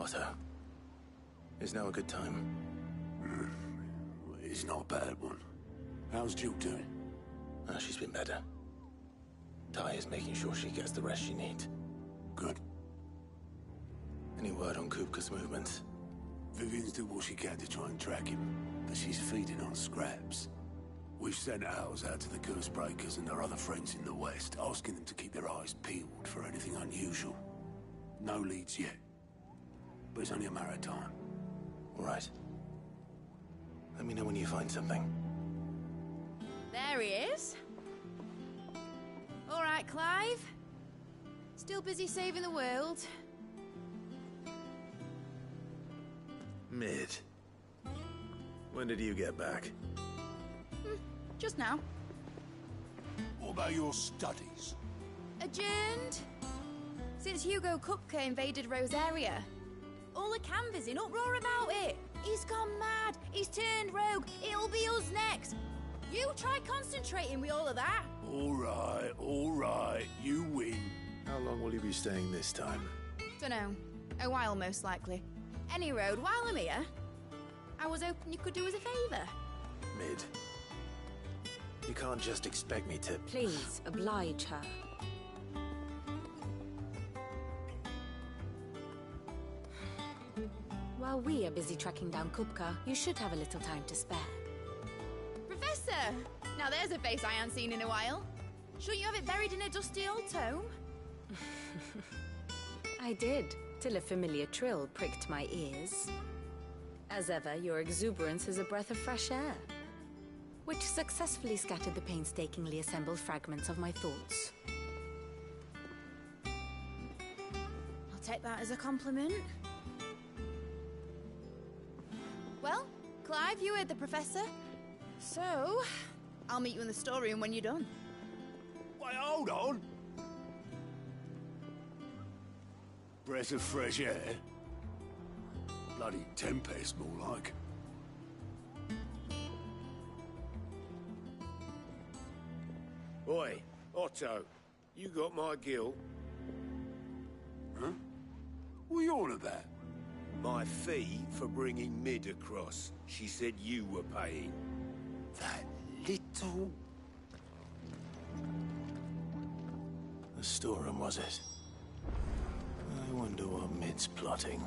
Otto, is now a good time? It's not a bad one. How's Jill doing? She's been better. Ty is making sure she gets the rest she needs. Good. Any word on Kupka's movements? Vivian's did what she can to try and track him, but she's feeding on scraps. We've sent ours out to the Cursebreakers and their other friends in the West, asking them to keep their eyes peeled for anything unusual. No leads yet, but it's only a matter of time. All right. Let me know when you find something. There he is. All right, Clive. Still busy saving the world. Mid. When did you get back? Just now. What about your studies? Adjourned. Since Hugo Kupka invaded Rosaria. All the canvas in uproar about it. He's gone mad. He's turned rogue. It'll be us next. You try concentrating with all of that. All right. You win. How long will you be staying this time? Dunno. A while, most likely. Any road, while I'm here, I was hoping you could do us a favour. Mid. You can't just expect me to... Please, oblige her. While we are busy tracking down Kupka, you should have a little time to spare. Professor! Now there's a face I haven't seen in a while. Shouldn't you have it buried in a dusty old tome? I did, till a familiar trill pricked my ears. As ever, your exuberance is a breath of fresh air, which successfully scattered the painstakingly assembled fragments of my thoughts. I'll take that as a compliment. Well, Clive, you heard the Professor. So, I'll meet you in the storeroom when you're done. Wait, hold on. Breath of fresh air? Bloody tempest, more like. Oi, Otto, you got my gill? Huh? What are you on about? My fee for bringing Mid across. She said you were paying. That little... The storeroom, was it? I wonder what Mid's plotting.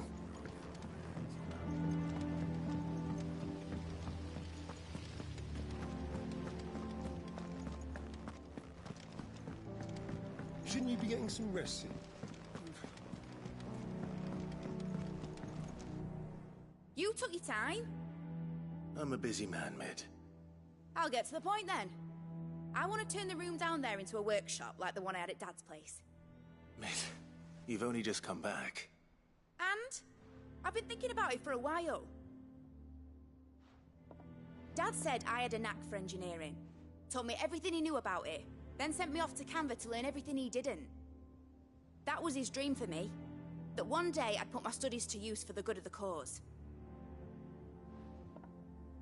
Shouldn't you be getting some rest soon? You took your time. I'm a busy man, Mid. I'll get to the point then. I want to turn the room down there into a workshop like the one I had at Dad's place. Mid, you've only just come back. And I've been thinking about it for a while. Dad said I had a knack for engineering. Told me everything he knew about it. Then sent me off to Canva to learn everything he didn't. That was his dream for me. That one day I'd put my studies to use for the good of the cause.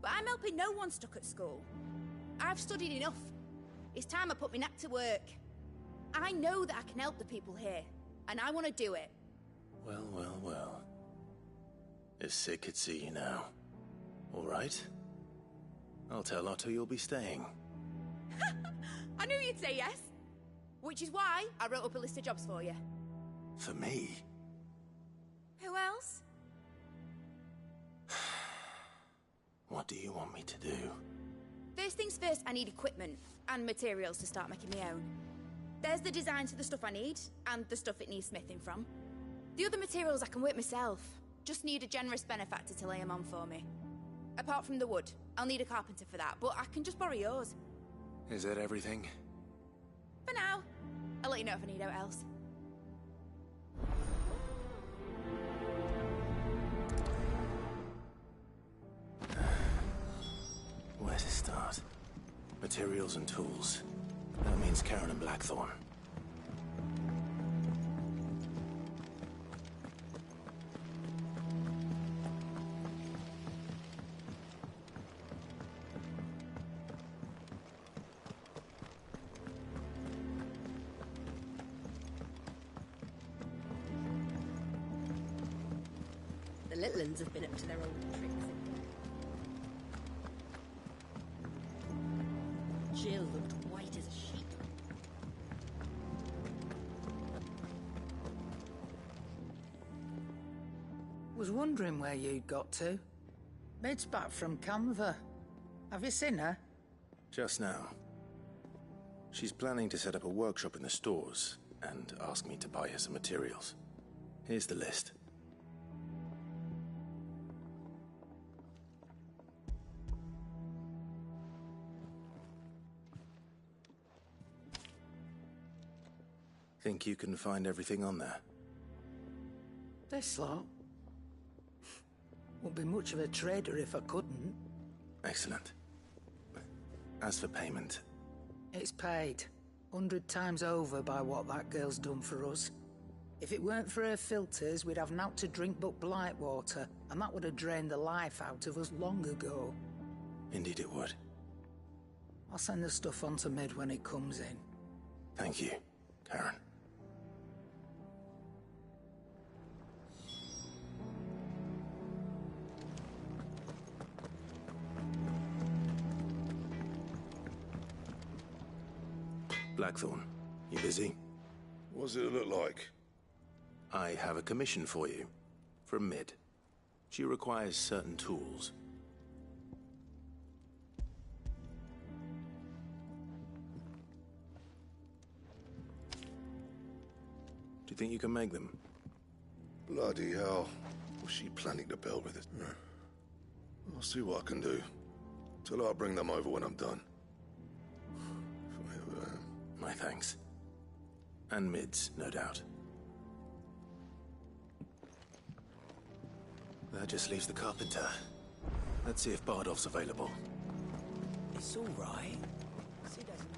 But I'm helping no one stuck at school. I've studied enough. It's time I put my knack to work. I know that I can help the people here, and I want to do it. Well. If Sid could see you now. All right? I'll tell Otto you'll be staying. I knew you'd say yes. Which is why I wrote up a list of jobs for you. For me? Who else? What do you want me to do? First things first, I need equipment and materials to start making my own. There's the designs for the stuff I need, and the stuff it needs smithing from. The other materials I can work myself. Just need a generous benefactor to lay them on for me. Apart from the wood, I'll need a carpenter for that, but I can just borrow yours. Is that everything? For now. I'll let you know if I need out else. Where to start? Materials and tools. That means Karen and Blackthorn. little uns have been up to their old tricks. Jill looked white as a sheep. Was wondering where you'd got to. Mid's back from Canva. Have you seen her? Just now. She's planning to set up a workshop in the stores and ask me to buy her some materials. Here's the list. Think you can find everything on there? This lot? Wouldn't be much of a trader if I couldn't. Excellent. As for payment... It's paid. 100 times over by what that girl's done for us. If it weren't for her filters, we'd have naught to drink but blight water, and that would have drained the life out of us long ago. Indeed it would. I'll send the stuff on to Mid when it comes in. Thank you, Karen. Blackthorn, you busy? What does it look like? I have a commission for you. From Mid. She requires certain tools. Do you think you can make them? Bloody hell. Was she planning to build with it? I'll see what I can do. Tell her I'll bring them over when I'm done. If I ever am. My thanks. And Mid's, no doubt. That just leaves the carpenter. Let's see if Bardolph's available. It's all right. Sid hasn't...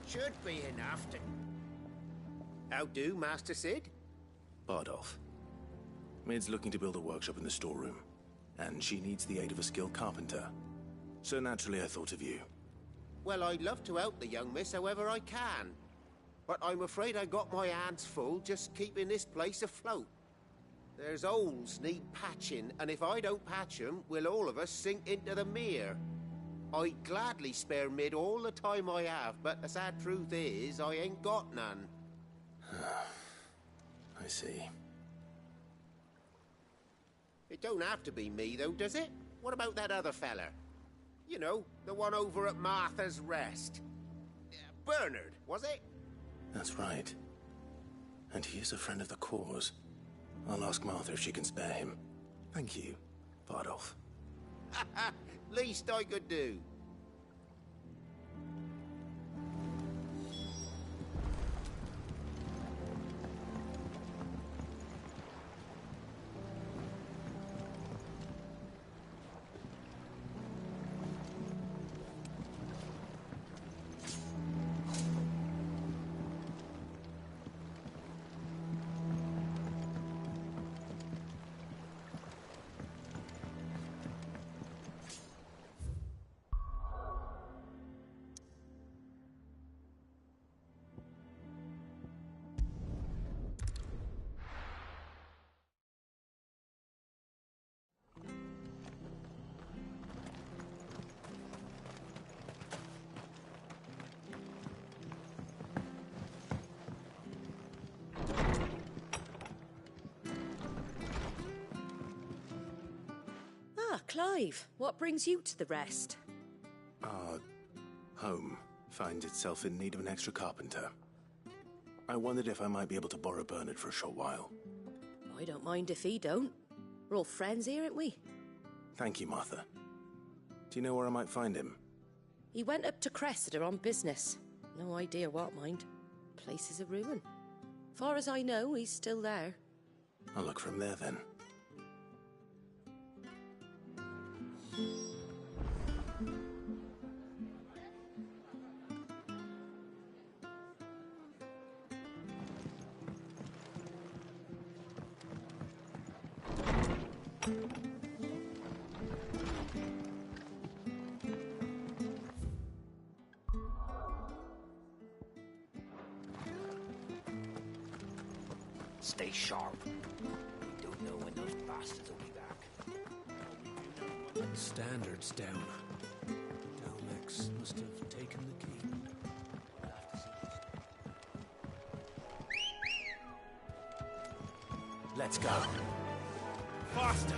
Should be enough to... How do, Master Sid? Bardolph. Mid's looking to build a workshop in the storeroom, and she needs the aid of a skilled carpenter. So naturally I thought of you. Well, I'd love to help the young miss however I can. But I'm afraid I got my hands full just keeping this place afloat. There's holes need patching, and if I don't patch them, we'll all of us sink into the mere. I'd gladly spare Mid all the time I have, but the sad truth is, I ain't got none. I see. It don't have to be me, though, does it? What about that other fella? You know, the one over at Martha's Rest. Bernard, was it? That's right. And he is a friend of the cause. I'll ask Martha if she can spare him. Thank you, Bardolph. Least I could do. Clive, what brings you to the Rest? Our home finds itself in need of an extra carpenter. I wondered if I might be able to borrow Bernard for a short while. I don't mind if he don't. We're all friends here, aren't we? Thank you, Martha. Do you know where I might find him? He went up to Cressida on business. No idea what, mind. Place is a ruin. Far as I know, he's still there. I'll look from there, then. stay sharp. We don't know when those bastards will be back. Standards down. Dalmex must have taken the key. Let's go. Faster!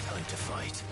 Time to fight.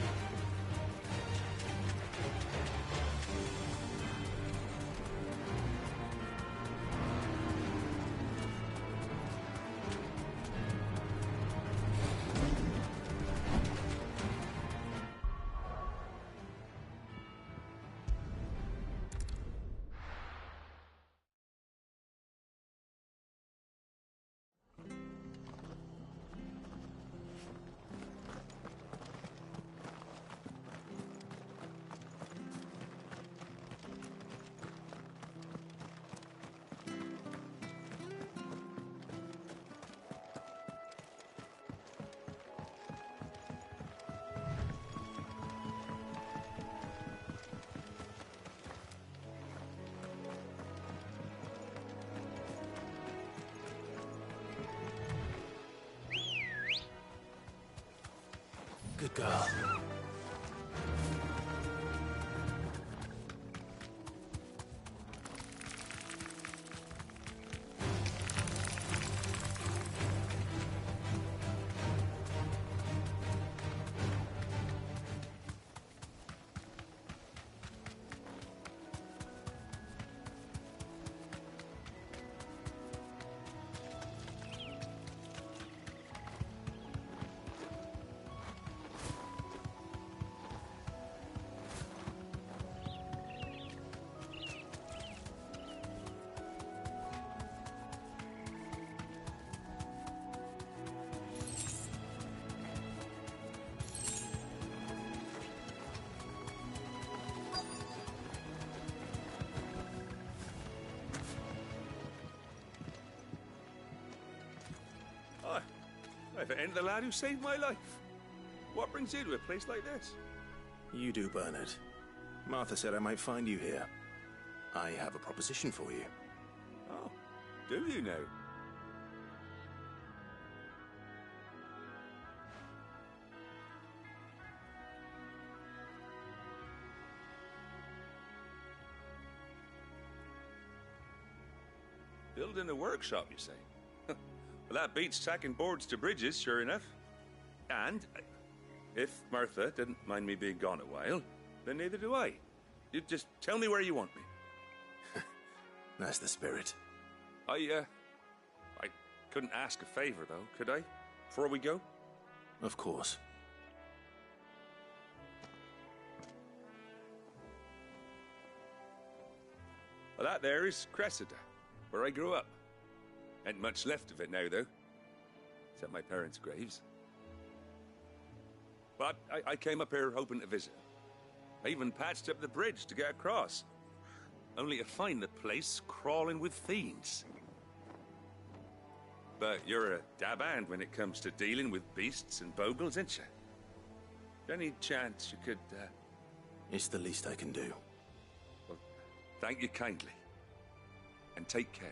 Good girl. I've ended the lad who saved my life. What brings you to a place like this? You do, Bernard. Martha said I might find you here. I have a proposition for you. Oh, do you now? Building a workshop, you say? Well, that beats tacking boards to bridges, sure enough. And if Martha didn't mind me being gone a while, then neither do I. You just tell me where you want me. That's the spirit. I couldn't ask a favor, though, could I? Before we go? Of course. Well, that there is Cressida, where I grew up. Ain't much left of it now, though. Except my parents' graves. But I came up here hoping to visit. I even patched up the bridge to get across. Only to find the place crawling with fiends. But you're a dab hand when it comes to dealing with beasts and bogles, ain't you? Any chance you could, It's the least I can do. Well, thank you kindly. And take care.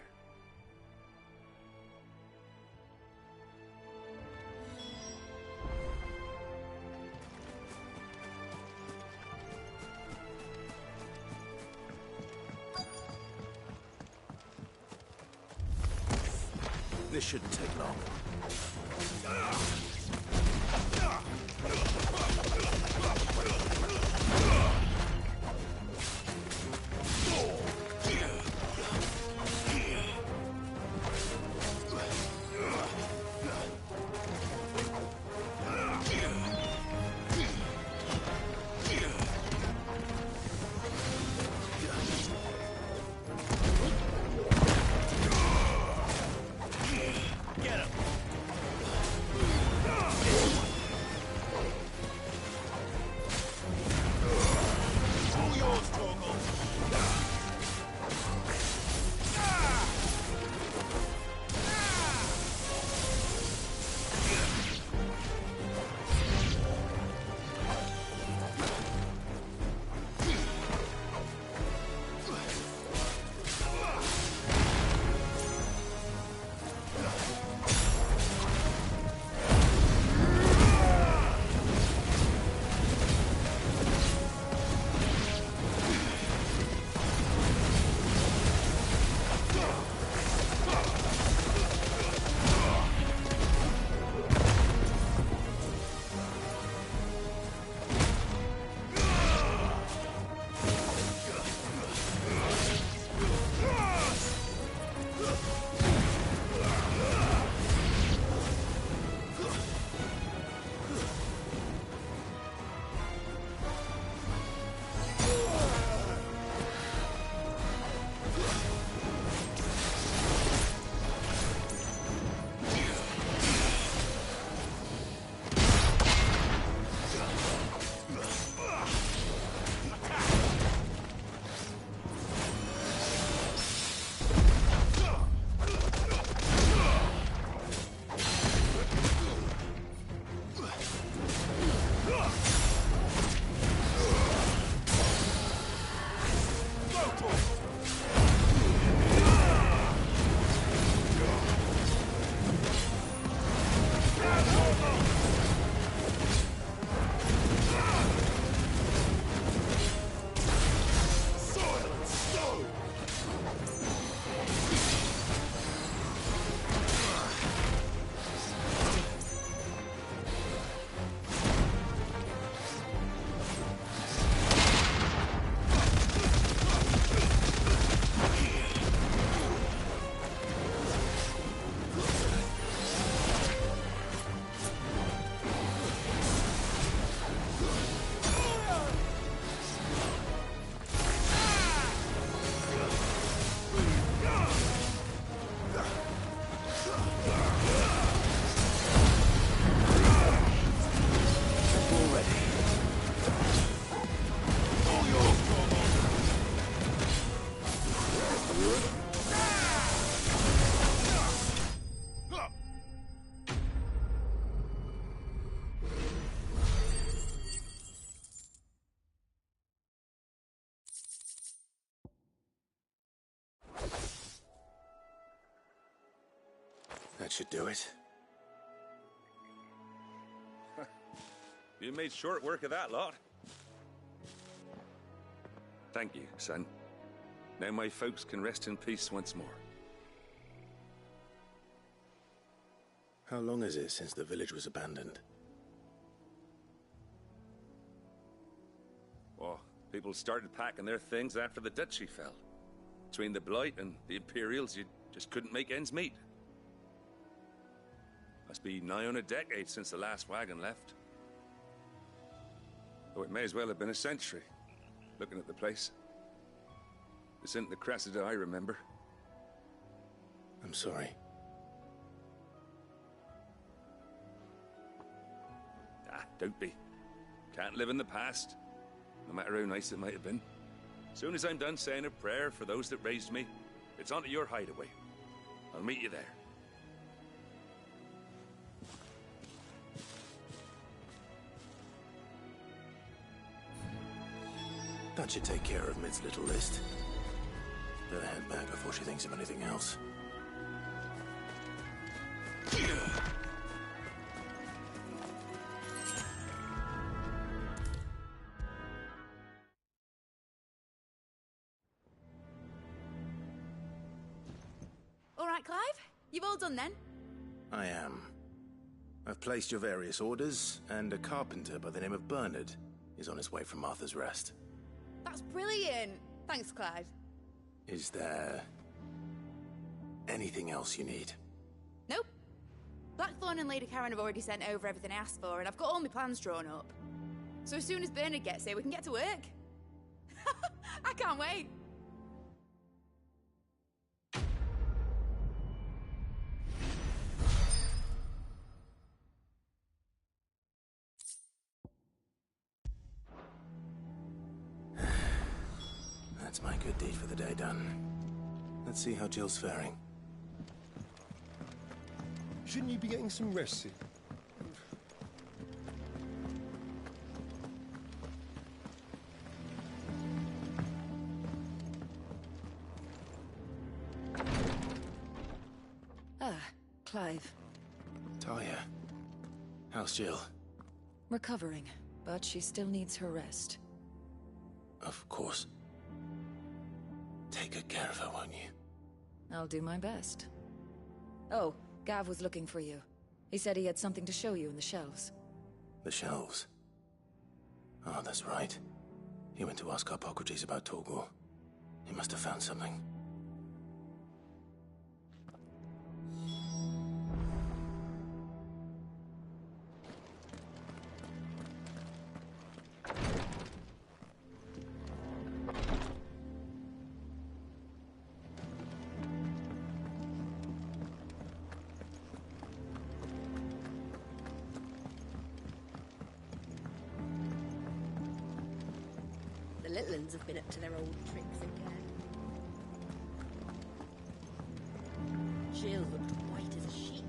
This shouldn't take long. That should do it. You made short work of that lot. Thank you, son. Now my folks can rest in peace once more. How long is it since the village was abandoned? Oh, people started packing their things after the duchy fell. Between the Blight and the Imperials, you just couldn't make ends meet. Must be nigh on a decade since the last wagon left. Though it may as well have been a century, looking at the place. This isn't the Cressida I remember. I'm sorry. Ah, don't be. Can't live in the past, no matter how nice it might have been. Soon as I'm done saying a prayer for those that raised me, it's on to your hideaway. I'll meet you there. That should take care of Mid's little list. Better head back before she thinks of anything else. All right, Clive? You've all done then? I am. I've placed your various orders, and a carpenter by the name of Bernard is on his way from Martha's Rest. That's brilliant. Thanks, Clive. Is there anything else you need? Nope. Blackthorn and Lady Karen have already sent over everything I asked for, and I've got all my plans drawn up. So as soon as Bernard gets here, we can get to work. I can't wait. That's my good deed for the day done. Let's see how Jill's faring. Shouldn't you be getting some rest soon? Ah, Clive. Talia, how's Jill? Recovering, but she still needs her rest. Of course. Take good care of her, won't you? I'll do my best. Oh, Gav was looking for you. He said he had something to show you in the shelves. The shelves? Oh, that's right. He went to ask Harpocrates about Torgal. He must have found something. The little uns have been up to their old tricks again. Jill looked white as a sheet.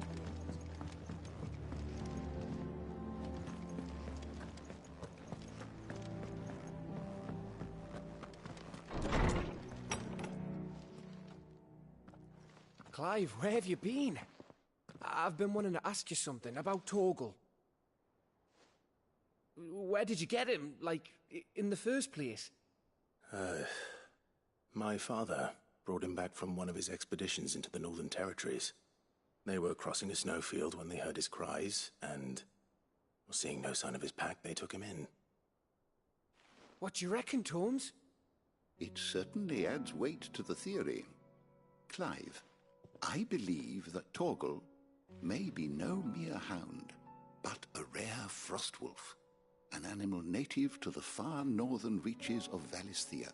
Clive, where have you been? I've been wanting to ask you something about Torgal. Where did you get him, like, in the first place? My father brought him back from one of his expeditions into the Northern Territories. They were crossing a snowfield when they heard his cries, and seeing no sign of his pack, they took him in. What do you reckon, Tomes? It certainly adds weight to the theory. Clive, I believe that Torgal may be no mere hound, but a rare frostwolf, an animal native to the far northern reaches of Valisthea.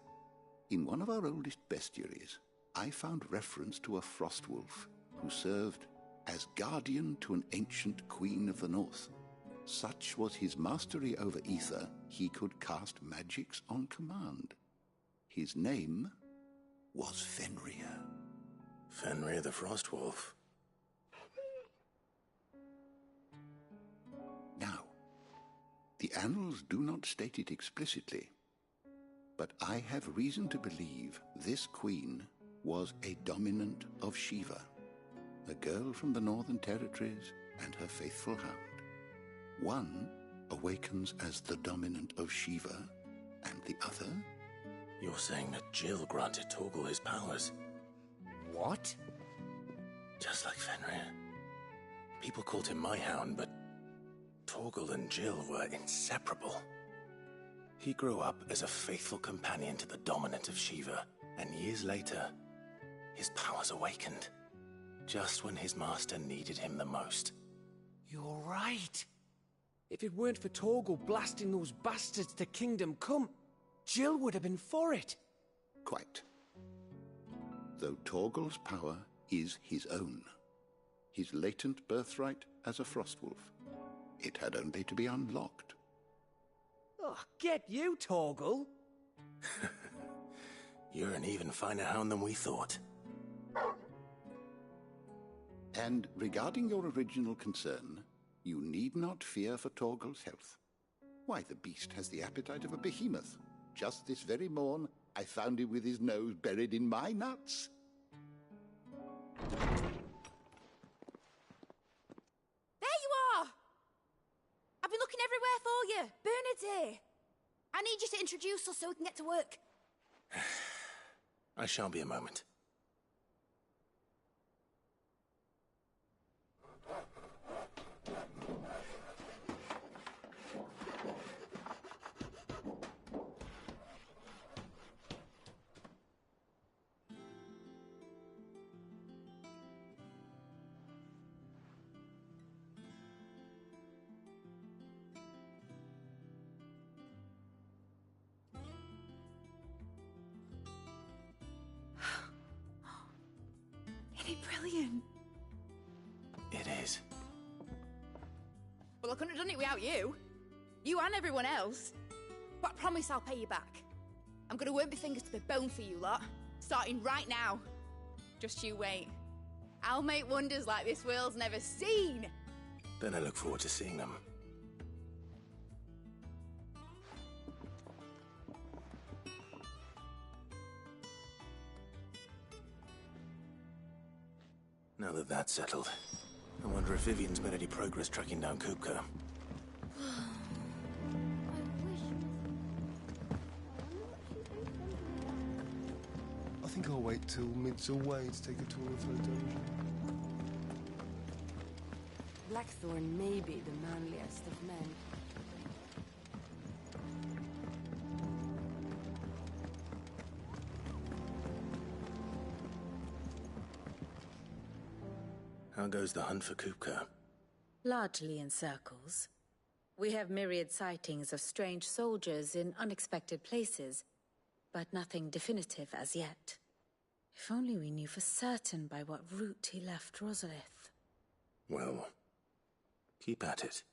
In one of our oldest bestiaries, I found reference to a frostwolf who served as guardian to an ancient queen of the north. Such was his mastery over ether, he could cast magics on command. His name was Fenrir. Fenrir the Frostwolf. Now, the annals do not state it explicitly, but I have reason to believe this queen was a dominant of Shiva, a girl from the Northern Territories and her faithful hound. One awakens as the dominant of Shiva, and the other... You're saying that Jill granted Torgal his powers? What? Just like Fenrir. People called him my hound, but Torgal and Jill were inseparable. He grew up as a faithful companion to the dominant of Shiva, and years later, his powers awakened, just when his master needed him the most. You're right. If it weren't for Torgal blasting those bastards to Kingdom Come, Jill would have been for it. Quite. Though Torgal's power is his own, his latent birthright as a Frostwolf, it had only to be unlocked. Oh, get you, Torgal! You're an even finer hound than we thought. And regarding your original concern, you need not fear for Torgal's health. Why, the beast has the appetite of a behemoth, just this very morn, I found him with his nose buried in my nuts. There you are! I've been looking everywhere for you. Bernard's here. I need you to introduce us so we can get to work. I shall be a moment. Brilliant. It is. Well, I couldn't have done it without you. You and everyone else. But I promise I'll pay you back. I'm gonna work my fingers to the bone for you lot. Starting right now. Just you wait. I'll make wonders like this world's never seen. Then I look forward to seeing them. Now that that's settled, I wonder if Vivian's made any progress tracking down Kupka. I think I'll wait till Mid's away to take a tour of her dungeon. Blackthorn may be the manliest of men. How goes the hunt for Kupka? Largely in circles. We have myriad sightings of strange soldiers in unexpected places, but nothing definitive as yet. If only we knew for certain by what route he left Rosalith. Well, keep at it.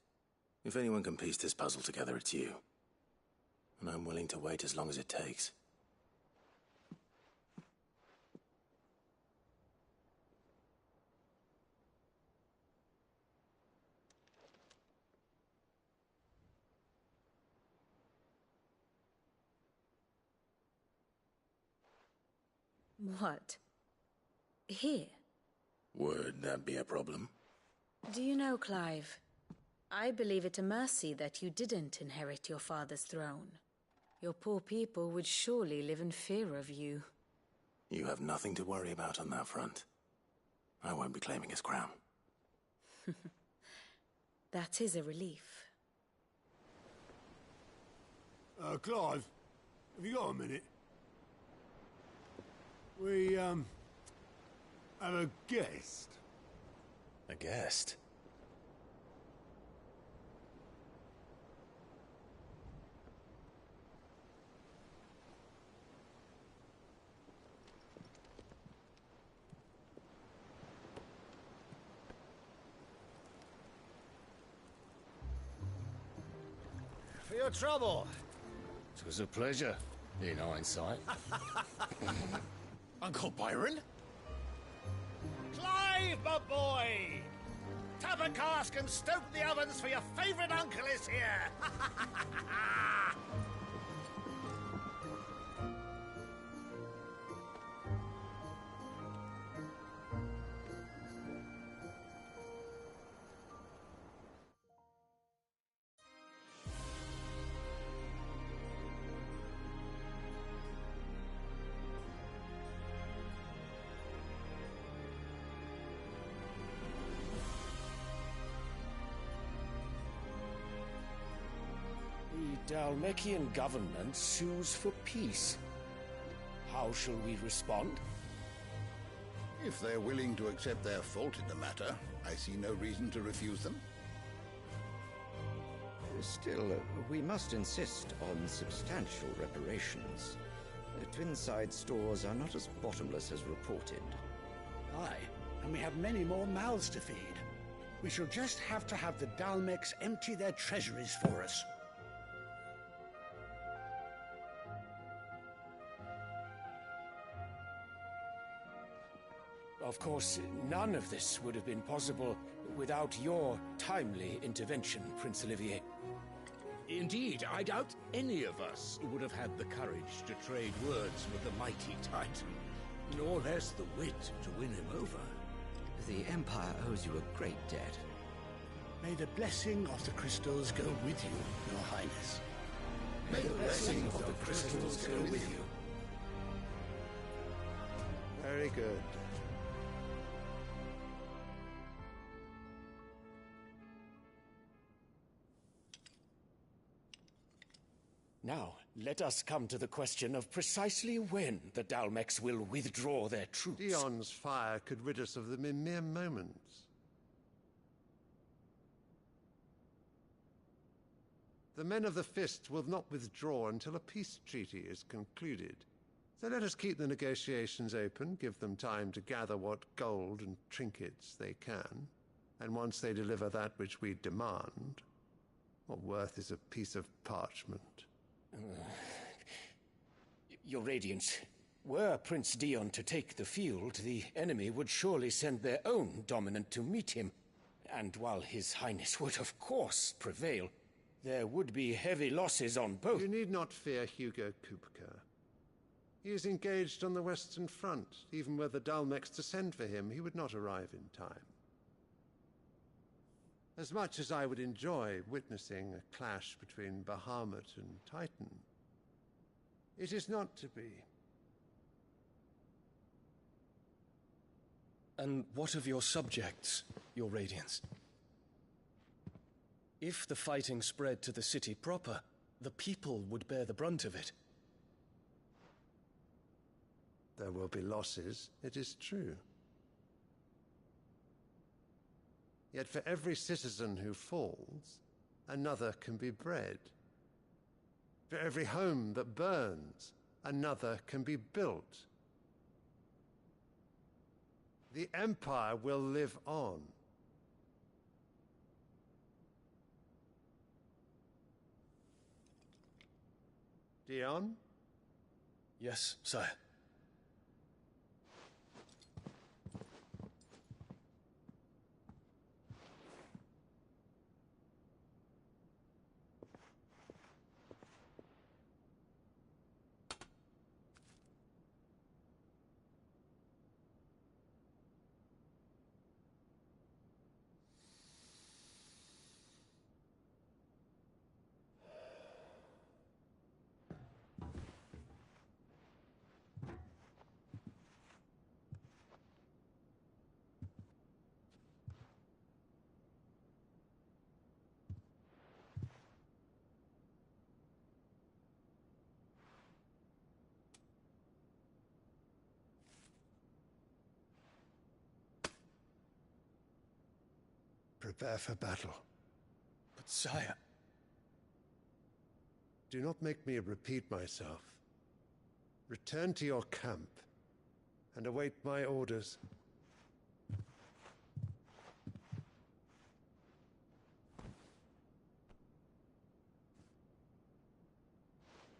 If anyone can piece this puzzle together, it's you. And I'm willing to wait as long as it takes. What? Here? Would that be a problem? Do you know, Clive? I believe it a mercy that you didn't inherit your father's throne. Your poor people would surely live in fear of you. You have nothing to worry about on that front. I won't be claiming his crown. That is a relief. Clive, have you got a minute? We, have a guest. A guest? For your trouble. It was a pleasure, in hindsight. Uncle Byron? Clive, my boy! Tap a cask and stoke the ovens for your favourite uncle is here! The Dhalmekian government sues for peace. How shall we respond? If they're willing to accept their fault in the matter, I see no reason to refuse them. Still, we must insist on substantial reparations. The Twinside stores are not as bottomless as reported. Aye, and we have many more mouths to feed. We shall just have to have the Dhalmeks empty their treasuries for us. Of course, none of this would have been possible without your timely intervention, Prince Olivier. Indeed, I doubt any of us would have had the courage to trade words with the mighty Titan, nor less the wit to win him over. The Empire owes you a great debt. May the blessing of the crystals go with you, Your Highness. May the blessing of the crystals go with you. Very good. Now, let us come to the question of precisely when the Dalmex will withdraw their troops. Dion's fire could rid us of them in mere moments. The men of the Fist will not withdraw until a peace treaty is concluded. So let us keep the negotiations open, give them time to gather what gold and trinkets they can, and once they deliver that which we demand, what worth is a piece of parchment? Your Radiance, were Prince Dion to take the field, the enemy would surely send their own dominant to meet him. And while His Highness would of course prevail, there would be heavy losses on both. You need not fear Hugo Kupka. He is engaged on the Western Front. Even were the Dalmex to send for him, he would not arrive in time. As much as I would enjoy witnessing a clash between Bahamut and Titan, it is not to be. And what of your subjects, Your Radiance? If the fighting spread to the city proper, the people would bear the brunt of it. There will be losses, it is true. Yet for every citizen who falls, another can be bred. For every home that burns, another can be built. The Empire will live on. Dion? Yes, sire. Prepare for battle. But sire... Do not make me repeat myself. Return to your camp and await my orders.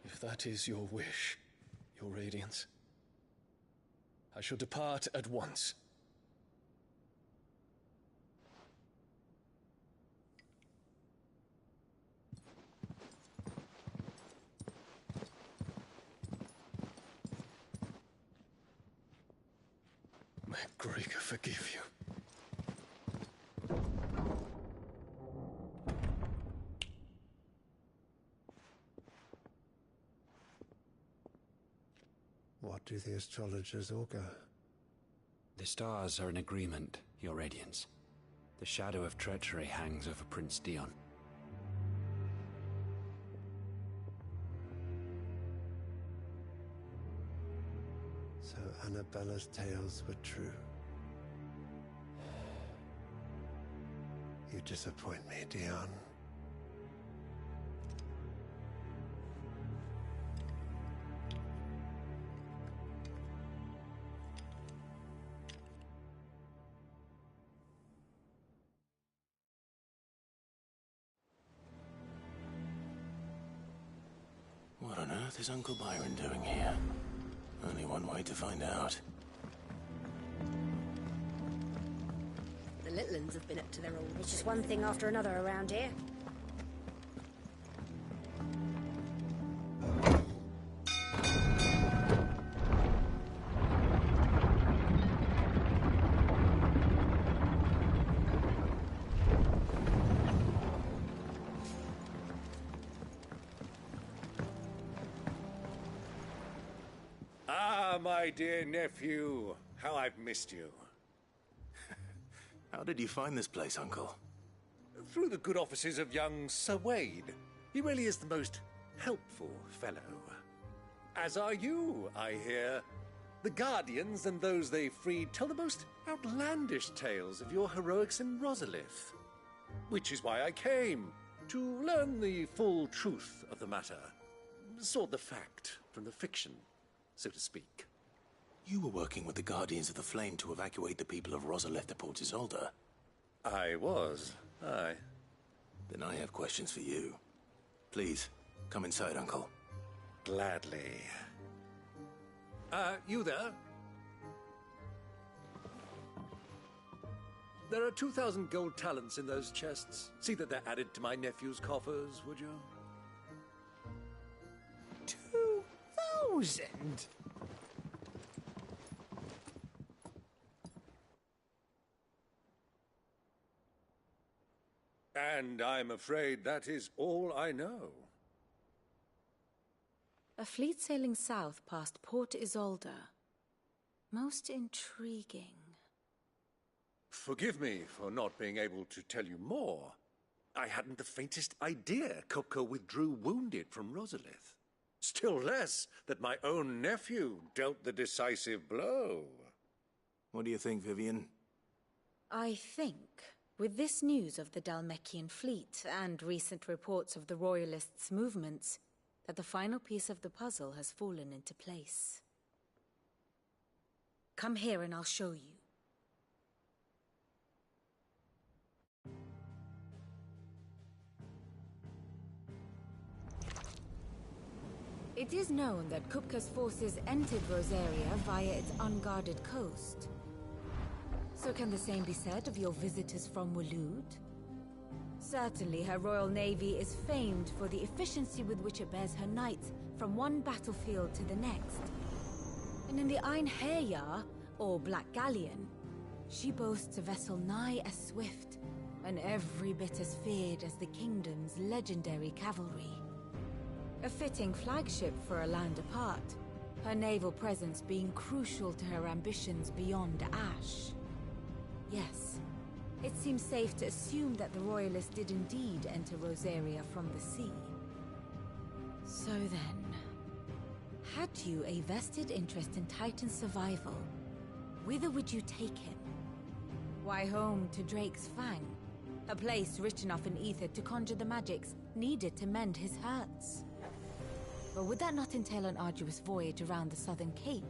If that is your wish, Your Radiance, I shall depart at once. May Greagor forgive you. What do the astrologers augur? The stars are in agreement, Your Radiance. The shadow of treachery hangs over Prince Dion. So Annabella's tales were true. You disappoint me, Dion. What on earth is Uncle Byron doing here? Only one way to find out. The little uns have been up to their old. It's just one thing after another around here. Ah, my dear nephew. How I've missed you. How did you find this place, Uncle? Through the good offices of young Sir Wade. He really is the most helpful fellow. As are you, I hear. The Guardians and those they freed tell the most outlandish tales of your heroics in Rosalith. Which is why I came, to learn the full truth of the matter. Sort the fact from the fiction, so to speak. You were working with the Guardians of the Flame to evacuate the people of Rosalith to Port Isolde. I was, aye. Then I have questions for you. Please, come inside, Uncle. Gladly. You there? There are 2,000 gold talents in those chests. See that they're added to my nephew's coffers, would you? 2,000? And I'm afraid that is all I know. A fleet sailing south past Port Isolde. Most intriguing. Forgive me for not being able to tell you more. I hadn't the faintest idea Kupka withdrew wounded from Rosalith. Still less that my own nephew dealt the decisive blow. What do you think, Vivian? I think, with this news of the Dhalmekian fleet and recent reports of the Royalists' movements, that the final piece of the puzzle has fallen into place. Come here and I'll show you. It is known that Kupka's forces entered Rosaria via its unguarded coast. So can the same be said of your visitors from Waloed? Certainly her Royal Navy is famed for the efficiency with which it bears her knights from one battlefield to the next. And in the Einherjar, or Black Galleon, she boasts a vessel nigh as swift and every bit as feared as the kingdom's legendary cavalry. A fitting flagship for a land apart, her naval presence being crucial to her ambitions beyond Ash. Yes, it seems safe to assume that the Royalists did indeed enter Rosaria from the sea. So then, had you a vested interest in Titan's survival, whither would you take him? Why, home to Drake's Fang, a place rich enough in ether to conjure the magics needed to mend his hurts. But would that not entail an arduous voyage around the southern cape?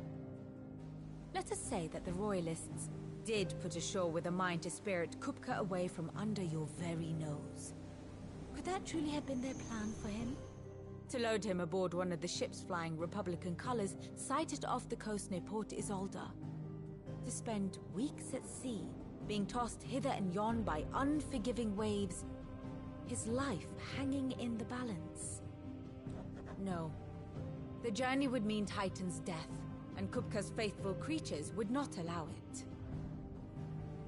Let us say that the Royalists did put ashore with a mind to spirit Kupka away from under your very nose. Could that truly have been their plan for him? To load him aboard one of the ships flying Republican colors sighted off the coast near Port Isolde. To spend weeks at sea, being tossed hither and yon by unforgiving waves, his life hanging in the balance. No. The journey would mean Titan's death, and Kupka's faithful creatures would not allow it.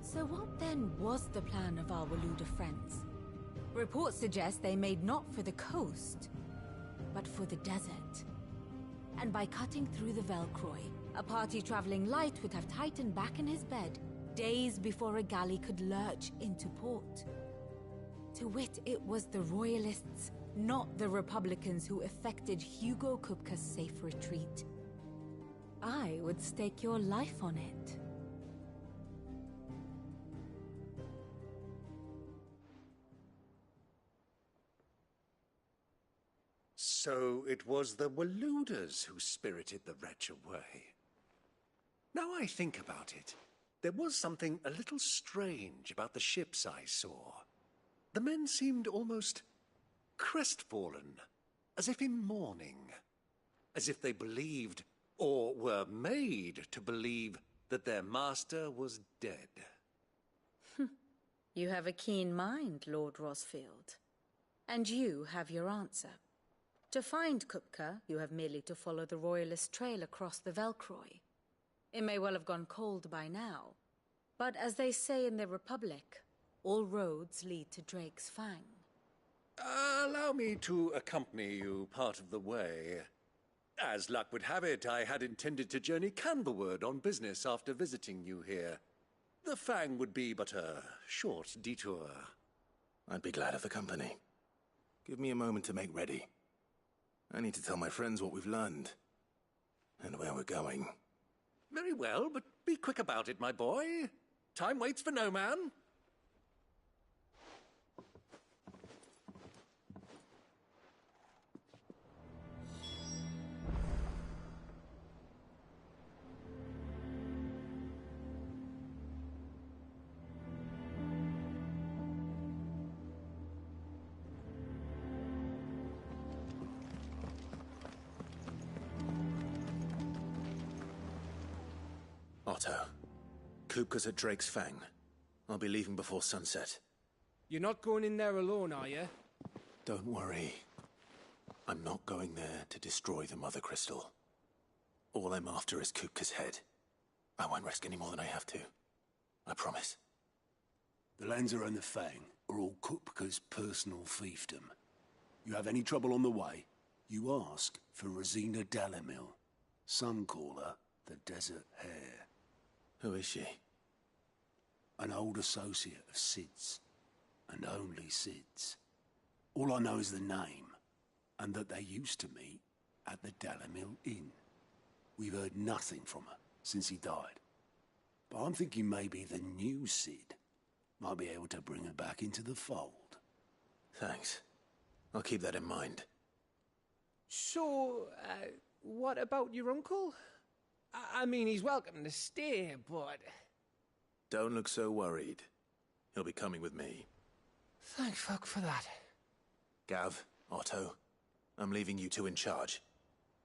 So what then was the plan of our Waloed friends? Reports suggest they made not for the coast, but for the desert. And by cutting through the Velcroy, a party traveling light would have Titan back in his bed days before a galley could lurch into port. To wit, it was the Royalists, not the Republicans, who effected Hugo Kupka's safe retreat. I would stake your life on it. So it was the Waloeders who spirited the wretch away. Now I think about it, there was something a little strange about the ships I saw. The men seemed almost crestfallen, as if in mourning, as if they believed, or were made to believe, that their master was dead. You have a keen mind, Lord Rosfield. And you have your answer. To find Kupka, you have merely to follow the Royalist trail across the Velcroy. It may well have gone cold by now, but as they say in the Republic, all roads lead to Drake's Fang. Allow me to accompany you part of the way. As luck would have it, I had intended to journey Canberward on business after visiting you here. The Fang would be but a short detour. I'd be glad of the company. Give me a moment to make ready. I need to tell my friends what we've learned. And where we're going. Very well, but be quick about it, my boy. Time waits for no man. Otto, Kupka's at Drake's Fang. I'll be leaving before sunset. You're not going in there alone, are you? Don't worry. I'm not going there to destroy the Mother Crystal. All I'm after is Kupka's head. I won't risk any more than I have to. I promise. The Lancer and the Fang are all Kupka's personal fiefdom. You have any trouble on the way, you ask for Rosina Dalimil. Some call her the Desert Hare. Who is she? An old associate of Sid's, and only Sid's. All I know is the name, and that they used to meet at the Dalimil Inn. We've heard nothing from her since he died. But I'm thinking maybe the new Sid might be able to bring her back into the fold. Thanks. I'll keep that in mind. So, what about your uncle? I mean, he's welcome to stay, but... Don't look so worried. He'll be coming with me. Thank fuck for that. Gav, Otto, I'm leaving you two in charge.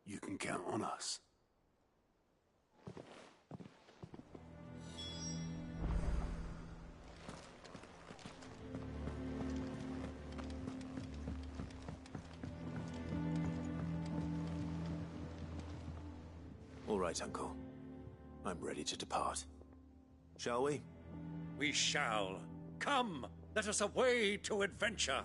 You can count on us. All right, Uncle. I'm ready to depart. Shall we? We shall. Come, let us away to adventure.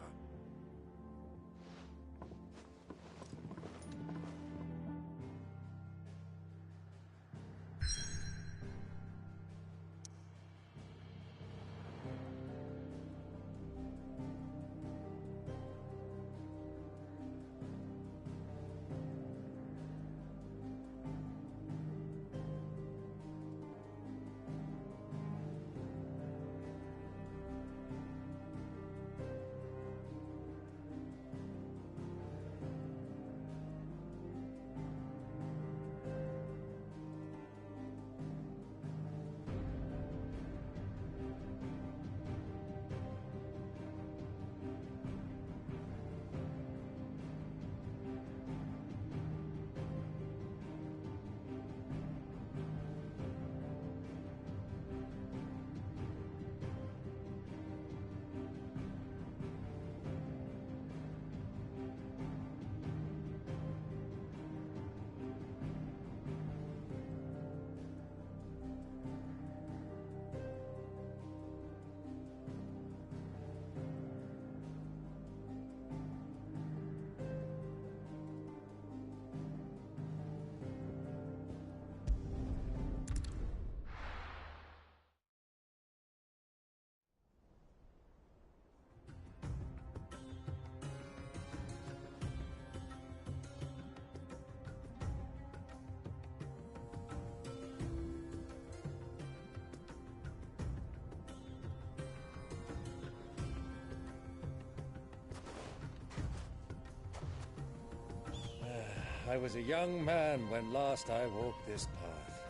I was a young man when last I walked this path.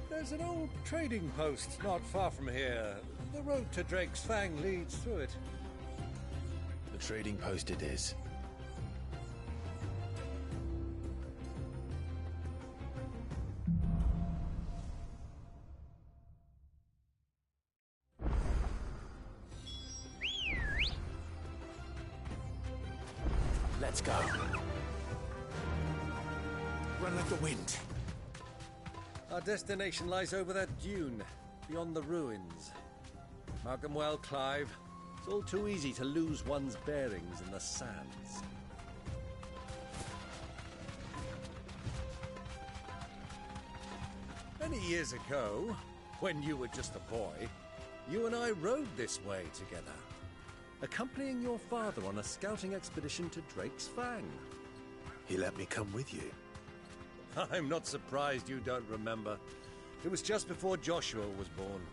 There's an old trading post not far from here. The road to Drake's Fang leads through it. The trading post it is. Let's go. Run like the wind. Our destination lies over that dune, beyond the ruins. Mark 'em well, Clive. It's all too easy to lose one's bearings in the sands. Many years ago, when you were just a boy, you and I rode this way together, accompanying your father on a scouting expedition to Drake's Fang. He let me come with you. I'm not surprised you don't remember. It was just before Joshua was born.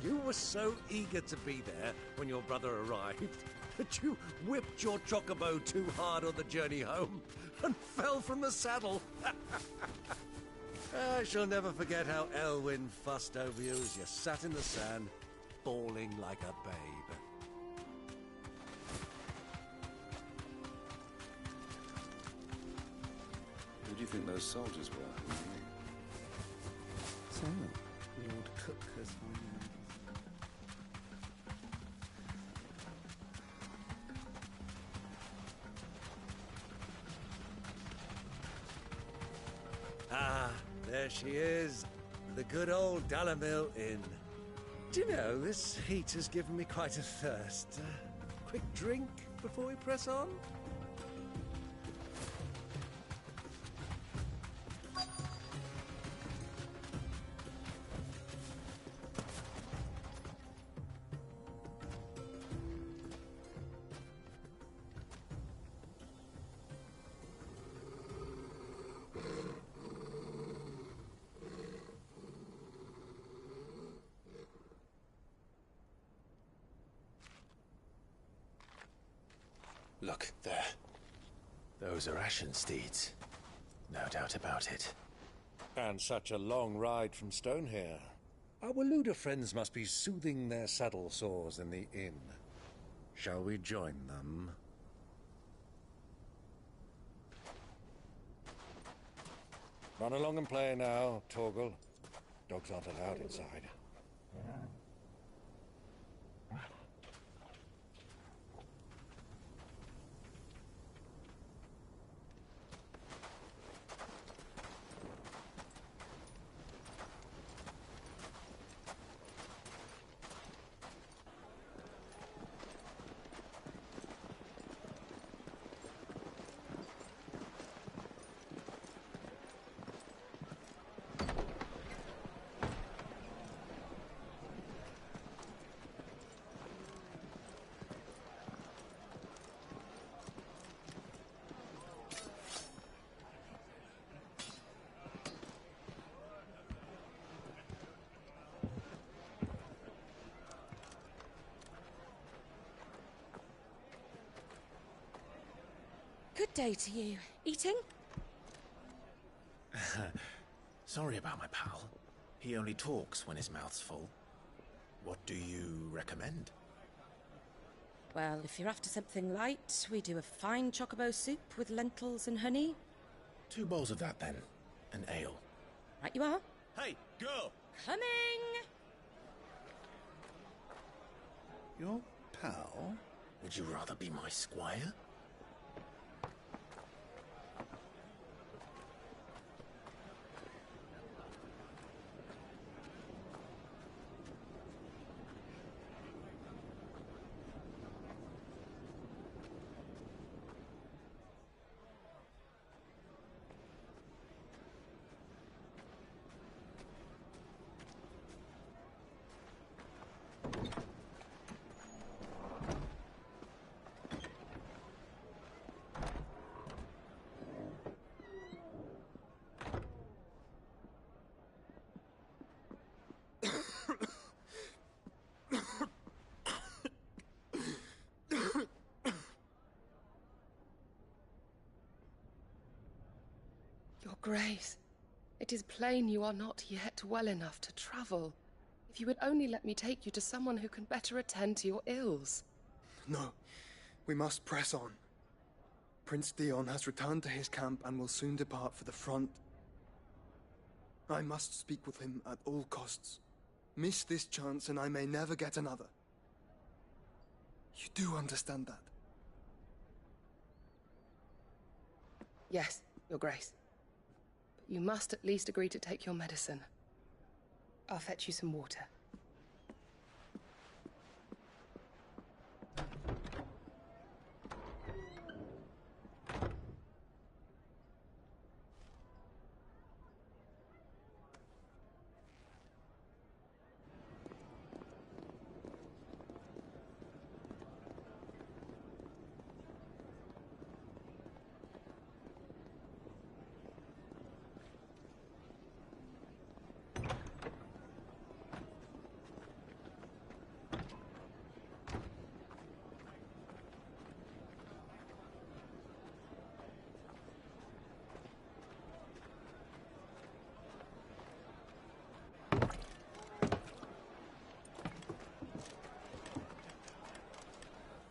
You were so eager to be there when your brother arrived that you whipped your chocobo too hard on the journey home and fell from the saddle. I shall never forget how Elwyn fussed over you as you sat in the sand, bawling like a babe. Who do you think those soldiers were? So, Lord Cook has finally... Ah, there she is. The good old Dalamil Inn. Do you know, this heat has given me quite a thirst. Quick drink before we press on? Look, there. Those are Ashen steeds. No doubt about it. And such a long ride from Stonehair. Our Luda friends must be soothing their saddle sores in the inn. Shall we join them? Run along and play now, Torgal. Dogs aren't allowed inside. Good day to you. Eating? Sorry about my pal. He only talks when his mouth's full. What do you recommend? Well, if you're after something light, we do a fine chocobo soup with lentils and honey. 2 bowls of that, then. An ale. Right you are. Hey, girl! Coming! Your pal? Would you rather be my squire? Your Grace, it is plain you are not yet well enough to travel. If you would only let me take you to someone who can better attend to your ills. No, we must press on. Prince Dion has returned to his camp and will soon depart for the front. I must speak with him at all costs. Miss this chance and I may never get another. You do understand that? Yes, Your Grace. But you must at least agree to take your medicine. I'll fetch you some water.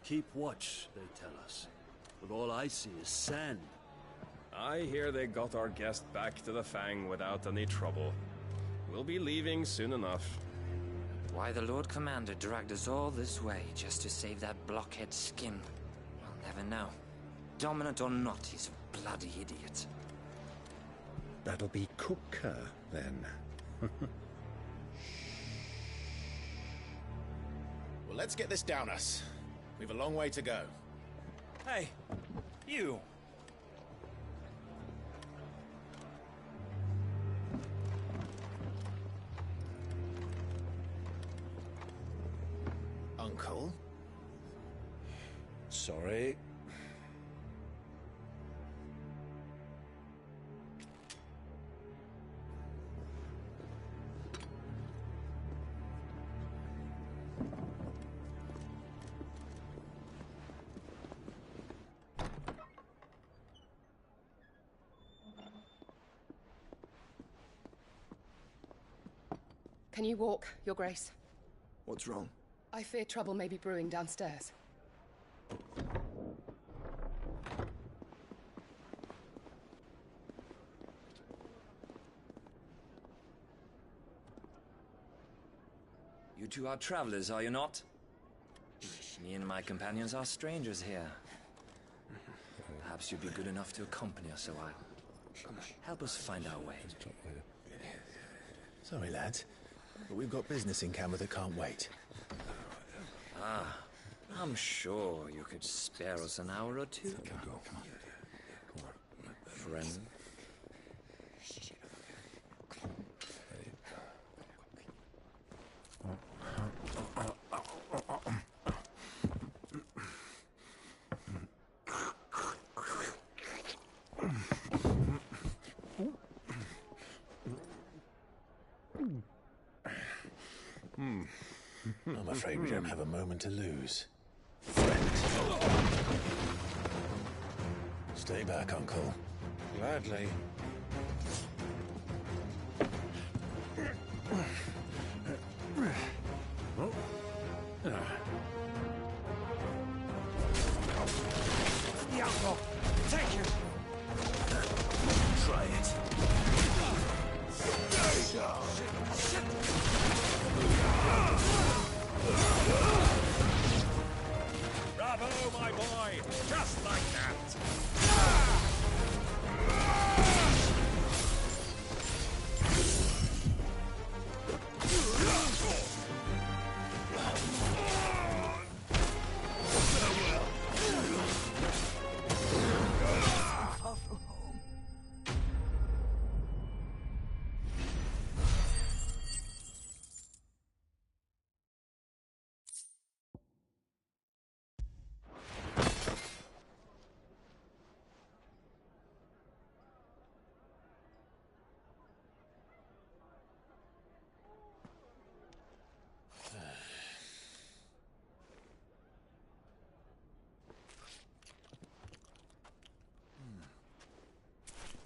Keep watch, they tell us. But all I see is sand. I hear they got our guest back to the Fang without any trouble. We'll be leaving soon enough. Why the Lord Commander dragged us all this way just to save that blockhead skin, I'll never know. Dominant or not, he's a bloody idiot. That'll be Cooker, then. Well, let's get this down us. We've a long way to go. Hey, you! Uncle? Sorry. Can you walk, Your Grace? What's wrong? I fear trouble may be brewing downstairs. You two are travelers, are you not? Me and my companions are strangers here. Perhaps you'd be good enough to accompany us a while. Help us find our way. Sorry, lads, but we've got business in Camber that can't wait. Ah, I'm sure you could spare us an hour or two. Come on. Friend. I'm afraid we don't have a moment to lose. Stay back, Uncle. Gladly. The outlaw! Take him! Try it. Bravo, my boy! Just like that!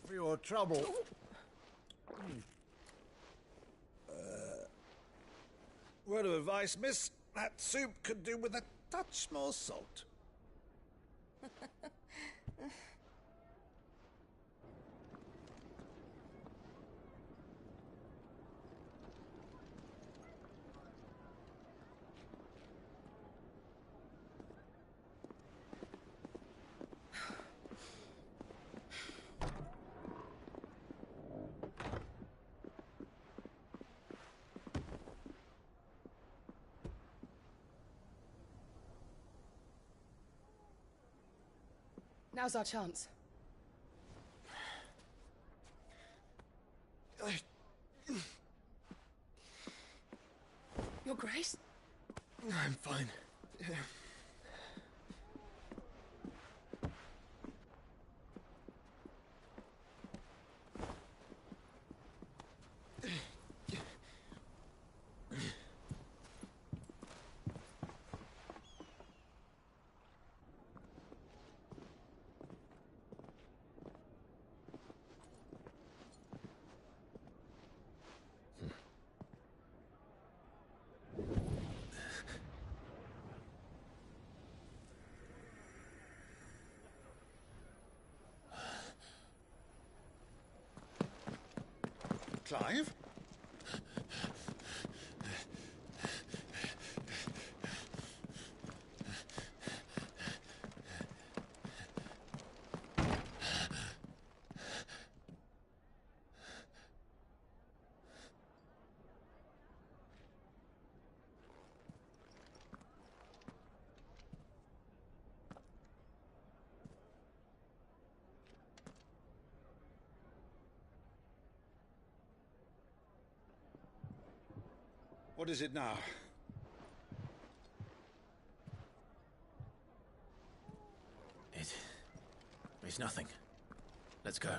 For your trouble. Word of advice, miss. That soup could do with a touch more salt. Now's our chance. Your Grace? I'm fine. Clive? What is it now? It's nothing. Let's go.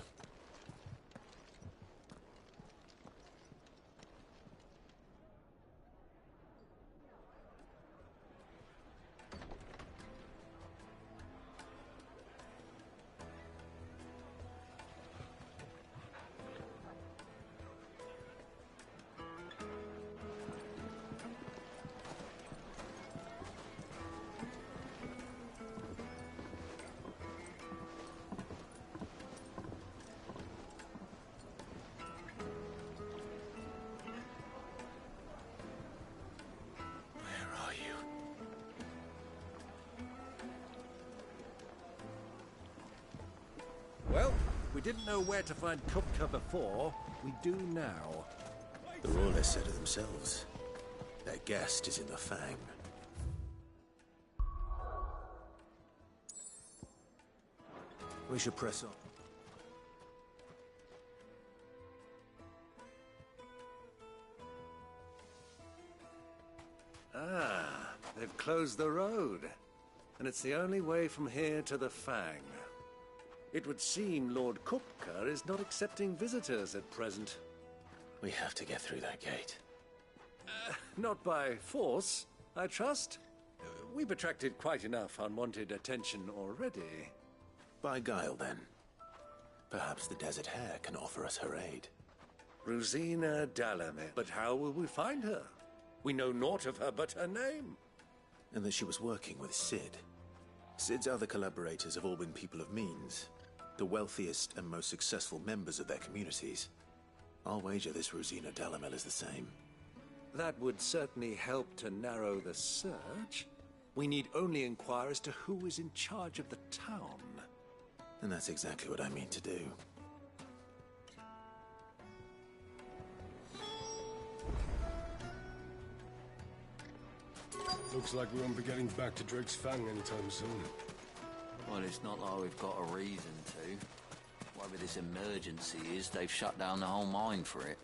Well, we didn't know where to find Kupka before. We do now. The Rawlers said it themselves. Their guest is in the Fang. We should press on. Ah, they've closed the road. And it's the only way from here to the Fang. It would seem Lord Kupka is not accepting visitors at present. We have to get through that gate. Not by force, I trust. We've attracted quite enough unwanted attention already. By guile, then. Perhaps the Desert Hare can offer us her aid. Rosina Dalamir. But how will we find her? We know naught of her but her name. And that she was working with Cid. Cid's other collaborators have all been people of means, the wealthiest and most successful members of their communities. I'll wager this Rosina Dalamir is the same. That would certainly help to narrow the search. We need only inquire as to who is in charge of the town. And that's exactly what I mean to do. Looks like we won't be getting back to Drake's Fang anytime soon. Well, it's not like we've got a reason to. Whatever this emergency is, they've shut down the whole mine for it.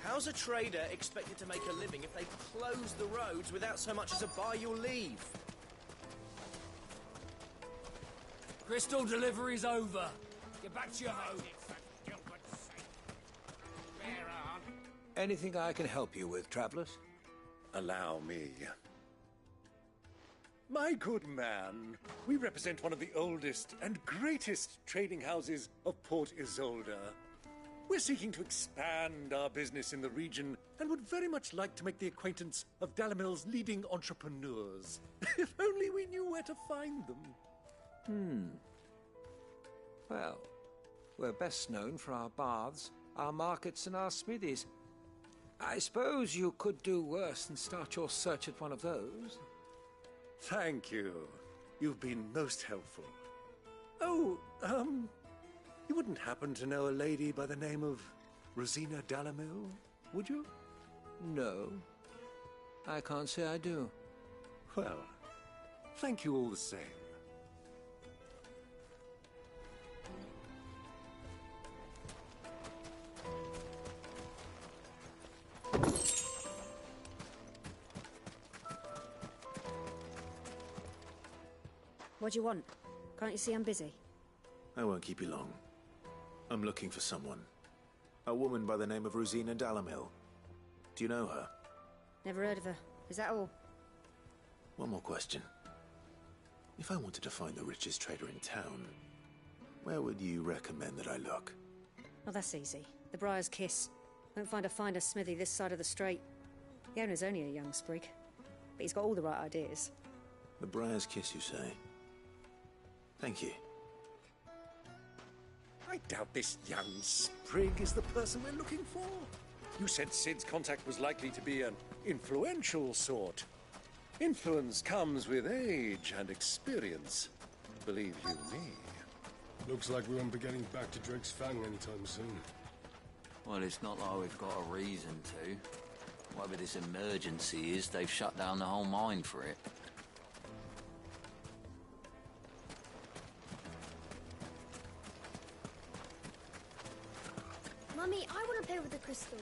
How's a trader expected to make a living if they close the roads without so much as a by your leave? Crystal delivery's over. Get back to your home. Anything I can help you with, travelers? Allow me. My good man, we represent one of the oldest and greatest trading houses of Port Isolde. We're seeking to expand our business in the region and would very much like to make the acquaintance of Dalamir's leading entrepreneurs. If only we knew where to find them. Well, we're best known for our baths, our markets, and our smithies. I suppose you could do worse than start your search at one of those. Thank you. You've been most helpful. Oh, you wouldn't happen to know a lady by the name of Rosina Dalamir, would you? No. I can't say I do. Well, thank you all the same. What do you want? Can't you see I'm busy? I won't keep you long. I'm looking for someone. A woman by the name of Rosina Dalamir. Do you know her? Never heard of her. Is that all? One more question. If I wanted to find the richest trader in town, where would you recommend that I look? Oh, that's easy. The Briar's Kiss. Won't find a finer smithy this side of the strait. The owner's only a young sprig, but he's got all the right ideas. The Briar's Kiss, you say? Thank you. I doubt this young sprig is the person we're looking for. You said Sid's contact was likely to be an influential sort. Influence comes with age and experience. Believe you me. Looks like we won't be getting back to Drake's Fang anytime soon. Well, it's not like we've got a reason to. Whatever this emergency is, they've shut down the whole mine for it. Mummy, I want to play with the crystal.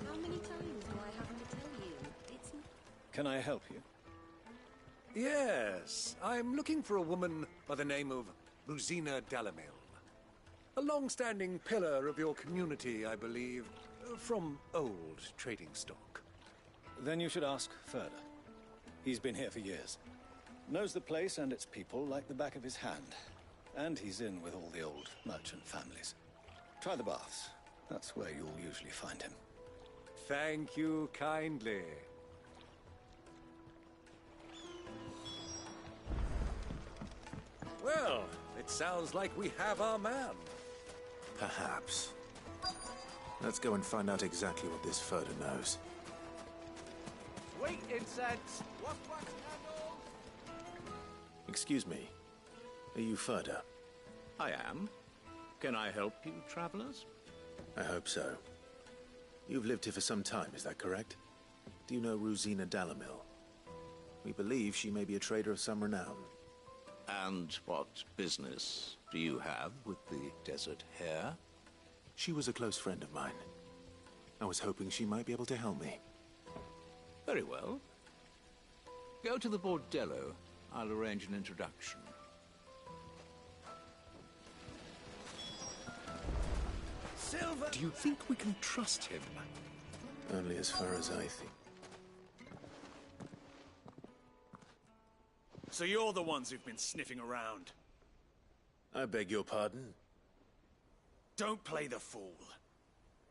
How many times am I having to tell you? It's not... Can I help you? Yes, I'm looking for a woman by the name of Rosina Dalamil. A long-standing pillar of your community, I believe, from old trading stock. Then you should ask Ferda. He's been here for years. Knows the place and its people like the back of his hand. And he's in with all the old merchant families. Try the baths. That's where you'll usually find him. Thank you kindly. Well, it sounds like we have our man. Perhaps. Let's go and find out exactly what this Ferda knows. Sweet incense! Wax candles! Excuse me. Are you Ferda? I am. Can I help you, travelers? I hope so. You've lived here for some time, is that correct? Do you know Rosina Dalamil? We believe she may be a trader of some renown. And what business do you have with the Desert Hare? She was a close friend of mine. I was hoping she might be able to help me. Very well. Go to the Bordello. I'll arrange an introduction. Silver! Do you think we can trust him? Only as far as I think. So you're the ones who've been sniffing around. I beg your pardon? Don't play the fool.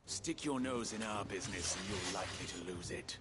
Stick your nose in our business and you're likely to lose it.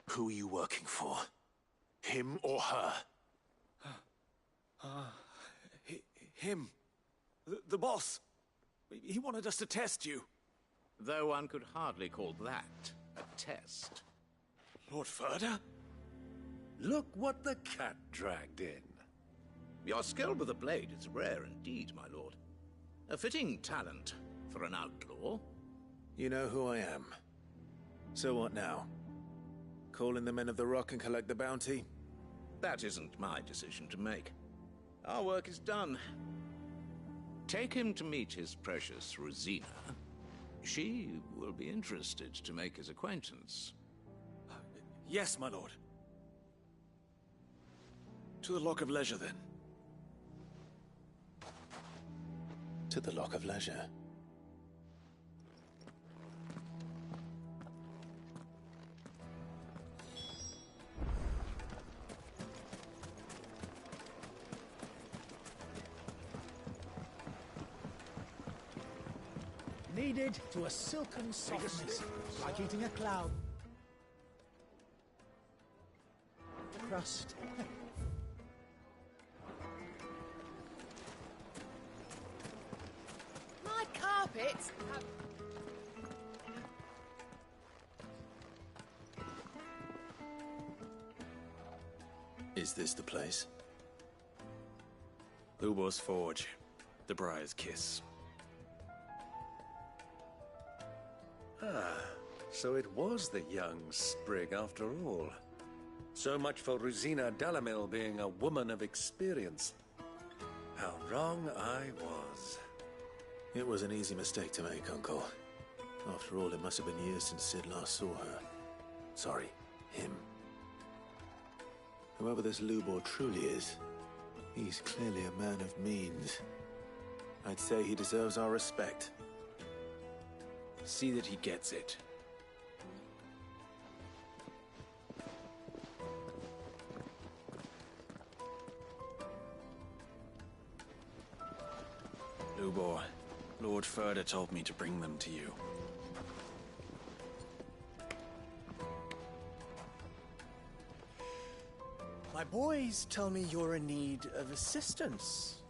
Who are you working for? Him or her? Him. The boss. He wanted us to test you. Though one could hardly call that a test. Lord Ferda? Look what the cat dragged in. Your skill with the blade is rare indeed, my lord. A fitting talent for an outlaw. You know who I am. So what now? Call in the Men of the Rock and collect the bounty? That isn't my decision to make. Our work is done. Take him to meet his precious Rosina. She will be interested to make his acquaintance. Yes, my lord. To the Lock of Leisure, then. To the Lock of Leisure. kneaded to a silken softness, like eating a cloud. Crust. My carpets have... Is this the place? Lubor's Forge. The Briar's Kiss. Ah, so it was the young sprig after all. So much for Rosina Dalamil being a woman of experience. How wrong I was. It was an easy mistake to make, Uncle. After all, it must have been years since Sid last saw her. Sorry, him. Whoever this Lubor truly is, he's clearly a man of means. I'd say he deserves our respect. See that he gets it. Lubor, Lord Furder told me to bring them to you. My boys tell me you're in need of assistance.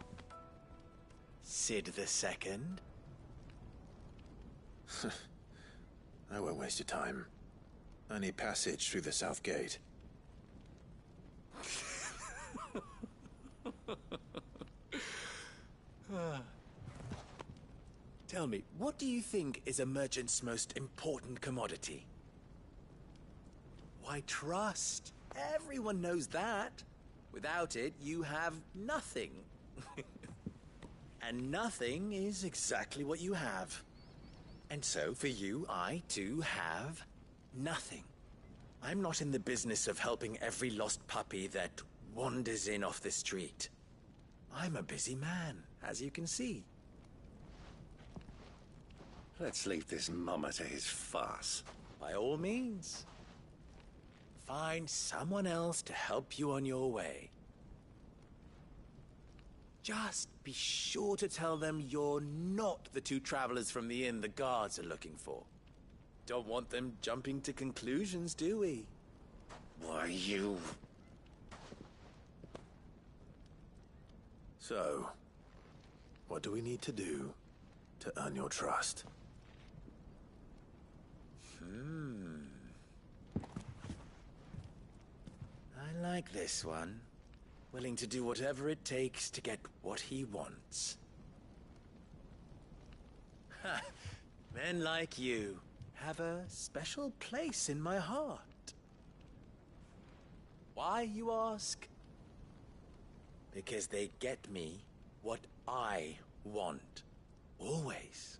Sid the Second. I won't waste your time. I need passage through the south gate. Tell me, what do you think is a merchant's most important commodity? Why, trust. Everyone knows that. Without it, you have nothing. And nothing is exactly what you have. And so, for you, I, too, have nothing. I'm not in the business of helping every lost puppy that wanders in off the street. I'm a busy man, as you can see. Let's leave this mummer to his farce. By all means. Find someone else to help you on your way. Just be sure to tell them you're not the two travelers from the inn the guards are looking for. Don't want them jumping to conclusions, do we? Why, you... So, what do we need to do to earn your trust? I like this one. Willing to do whatever it takes to get what he wants. Ha! Men like you have a special place in my heart. Why, you ask? Because they get me what I want. Always.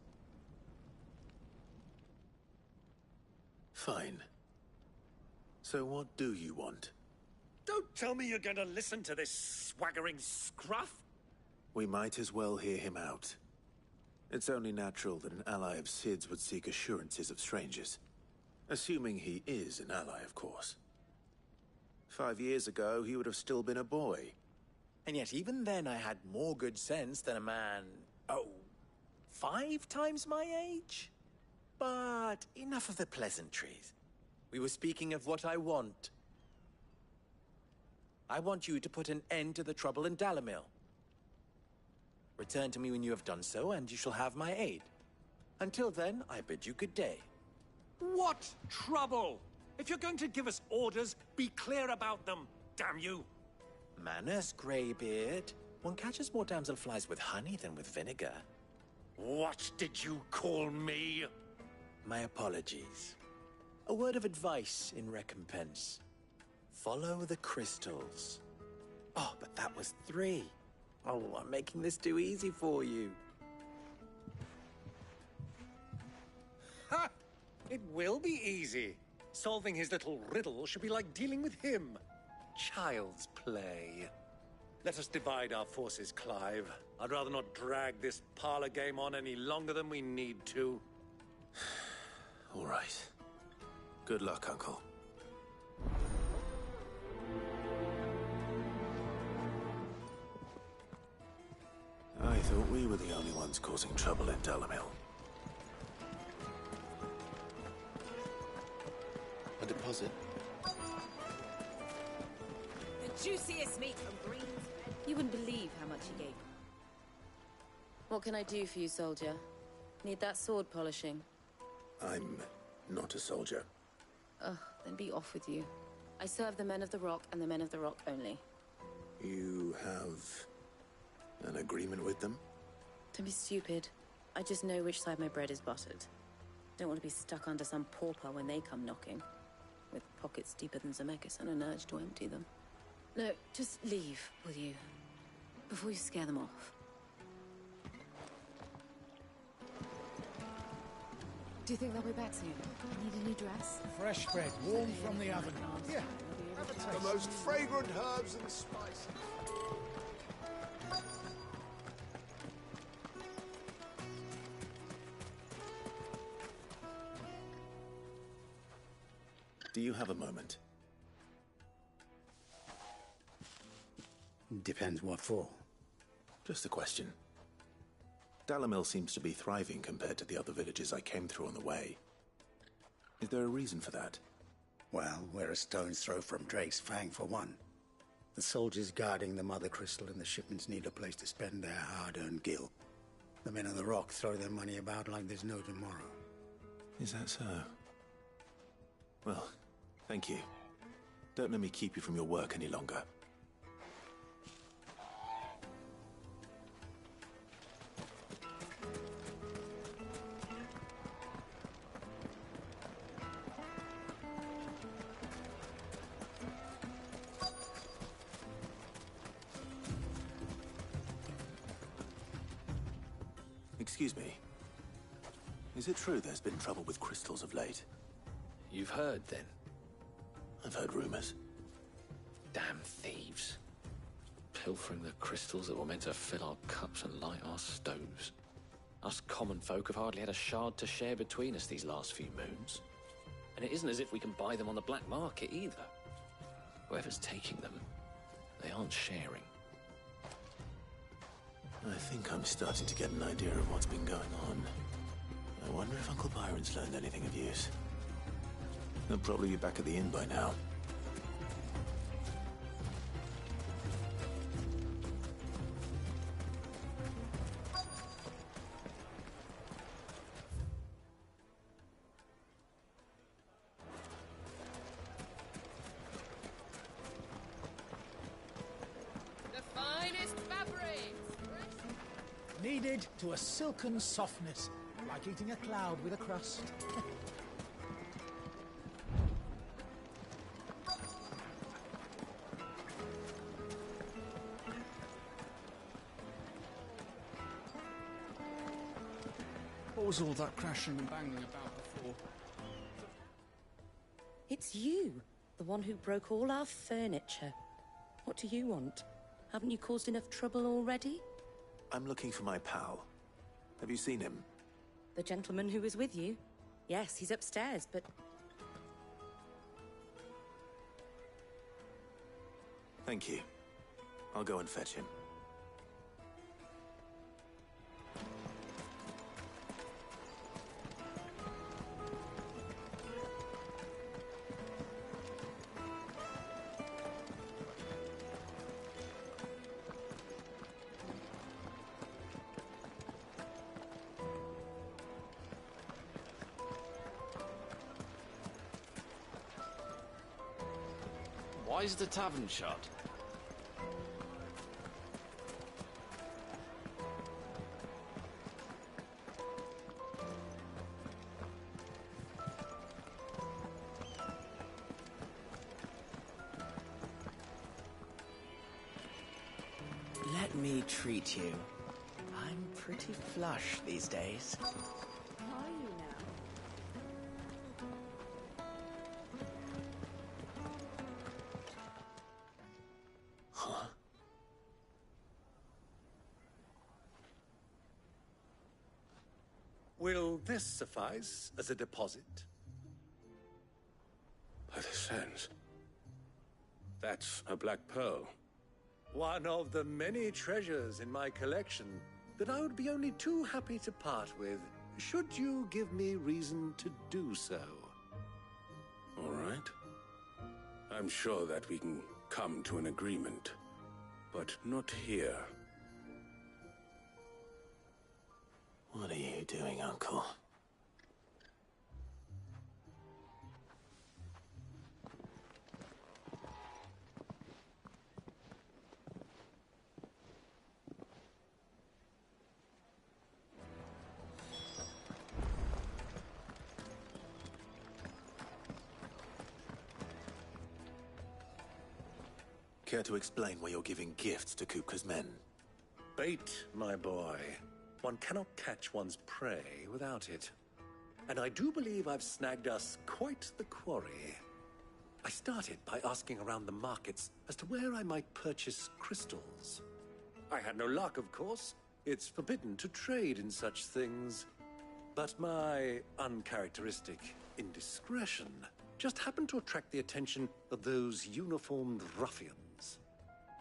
Fine. So what do you want? Don't tell me you're going to listen to this swaggering scruff! We might as well hear him out. It's only natural that an ally of Sid's would seek assurances of strangers. Assuming he is an ally, of course. 5 years ago, he would have still been a boy. And yet even then I had more good sense than a man... 5 times my age? But enough of the pleasantries. We were speaking of what I want. I want you to put an end to the trouble in Dalamil. Return to me when you have done so, and you shall have my aid. Until then, I bid you good day. What trouble? If you're going to give us orders, be clear about them, damn you! Manners, Greybeard. One catches more damselflies with honey than with vinegar. What did you call me? My apologies. A word of advice in recompense. Follow the crystals. Oh, but that was 3. Oh, I'm making this too easy for you. Ha! It will be easy. Solving his little riddle should be like dealing with him. Child's play. Let us divide our forces, Clive. I'd rather not drag this parlor game on any longer than we need to. All right. Good luck, Uncle. I thought we were the only ones causing trouble in Dalamil. was it? The juiciest meat from Greens. You wouldn't believe how much he gave. What can I do for you, soldier? Need that sword polishing? I'm not a soldier. Ugh, then be off with you. I serve the Men of the Rock and the Men of the Rock only. You have an agreement with them? Don't be stupid. I just know which side my bread is buttered. Don't want to be stuck under some pauper when they come knocking. With pockets deeper than Zemeckis and an urge to empty them. No, just leave, will you? Before you scare them off. Do you think they'll be back soon? Need a new dress? Fresh bread, warm from the oven. Here, have a taste. The most fragrant herbs and spices. Do you have a moment? Depends what for. Just a question. Dalamil seems to be thriving compared to the other villages I came through on the way. Is there a reason for that? Well, we're a stone's throw from Drake's Fang, for one. The soldiers guarding the Mother Crystal and the shipments need a place to spend their hard-earned gil. The Men of the Rock throw their money about like there's no tomorrow. Is that so? Well, thank you. Don't let me keep you from your work any longer. Excuse me. Is it true there's been trouble with crystals of late? You've heard, then? I've heard rumors. Damn thieves. Pilfering the crystals that were meant to fill our cups and light our stoves. Us common folk have hardly had a shard to share between us these last few moons. And it isn't as if we can buy them on the black market either. Whoever's taking them, they aren't sharing. I think I'm starting to get an idea of what's been going on. I wonder if Uncle Byron's learned anything of use. He'll probably be back at the inn by now. The finest fabrics! Kneaded to a silken softness, like eating a cloud with a crust. What was all that crashing and banging about before? It's you, the one who broke all our furniture. What do you want? Haven't you caused enough trouble already? I'm looking for my pal. Have you seen him? The gentleman who was with you? Yes, he's upstairs, but... Thank you. I'll go and fetch him. Why is the tavern shut? Let me treat you. I'm pretty flush these days. Are you now? Huh? Will this suffice as a deposit? By the sands. That's a black pearl. One of the many treasures in my collection that I would be only too happy to part with, should you give me reason to do so. All right. I'm sure that we can come to an agreement, but not here. What are you doing, Uncle? Care to explain why you're giving gifts to Kupka's men? Bait, my boy. One cannot catch one's prey without it. And I do believe I've snagged us quite the quarry. I started by asking around the markets as to where I might purchase crystals. I had no luck, of course. It's forbidden to trade in such things. But my uncharacteristic indiscretion just happened to attract the attention of those uniformed ruffians.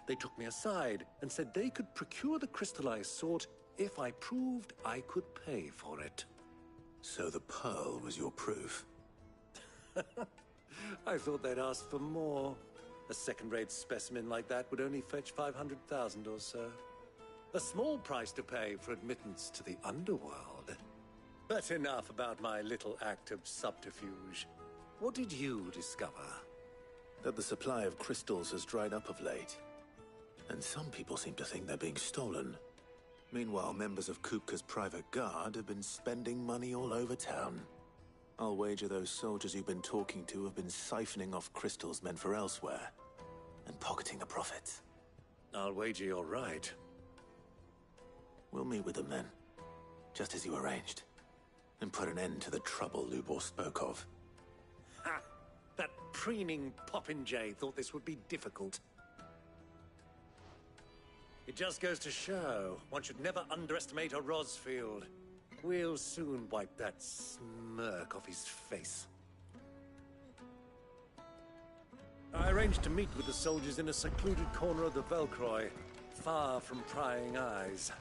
They took me aside and said they could procure the crystal I sought if I proved I could pay for it. So the pearl was your proof? I thought they'd ask for more. A second-rate specimen like that would only fetch 500,000 or so. A small price to pay for admittance to the underworld. But enough about my little act of subterfuge. What did you discover? That the supply of crystals has dried up of late. And some people seem to think they're being stolen. Meanwhile, members of Kupka's private guard have been spending money all over town. I'll wager those soldiers you've been talking to have been siphoning off crystals meant for elsewhere, and pocketing the profits. I'll wager you're right. We'll meet with them then, just as you arranged, and put an end to the trouble Lubor spoke of. Ha! That preening popinjay thought this would be difficult. It just goes to show, one should never underestimate a Rosfield. We'll soon wipe that smirk off his face. I arranged to meet with the soldiers in a secluded corner of the Velcroy, far from prying eyes.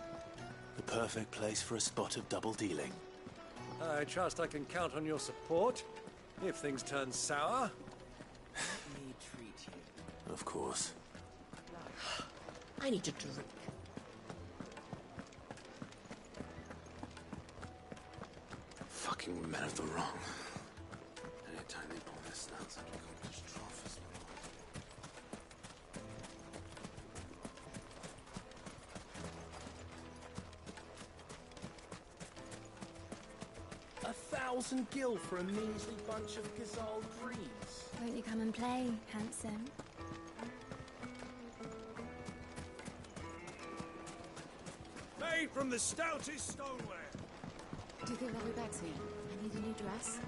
The perfect place for a spot of double dealing. I trust I can count on your support, if things turn sour. Let me treat you. Of course. I need a drink. Fucking men of the wrong. Anytime they pull their snouts out of Kupka's trough as well. 1,000 gil for a measly bunch of Gazal dreams. Won't you come and play, handsome? Made from the stoutest stoneware. Do you think they'll be back soon? I need a new dress.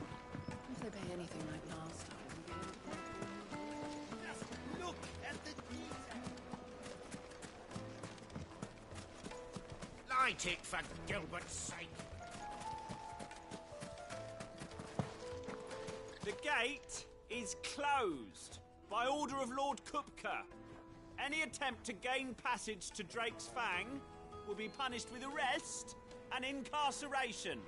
If they pay anything like last time. Just look at the detail. Light it, for Gilbert's sake. The gate is closed by order of Lord Kupka. Any attempt to gain passage to Drake's Fang will be punished with arrest and incarceration.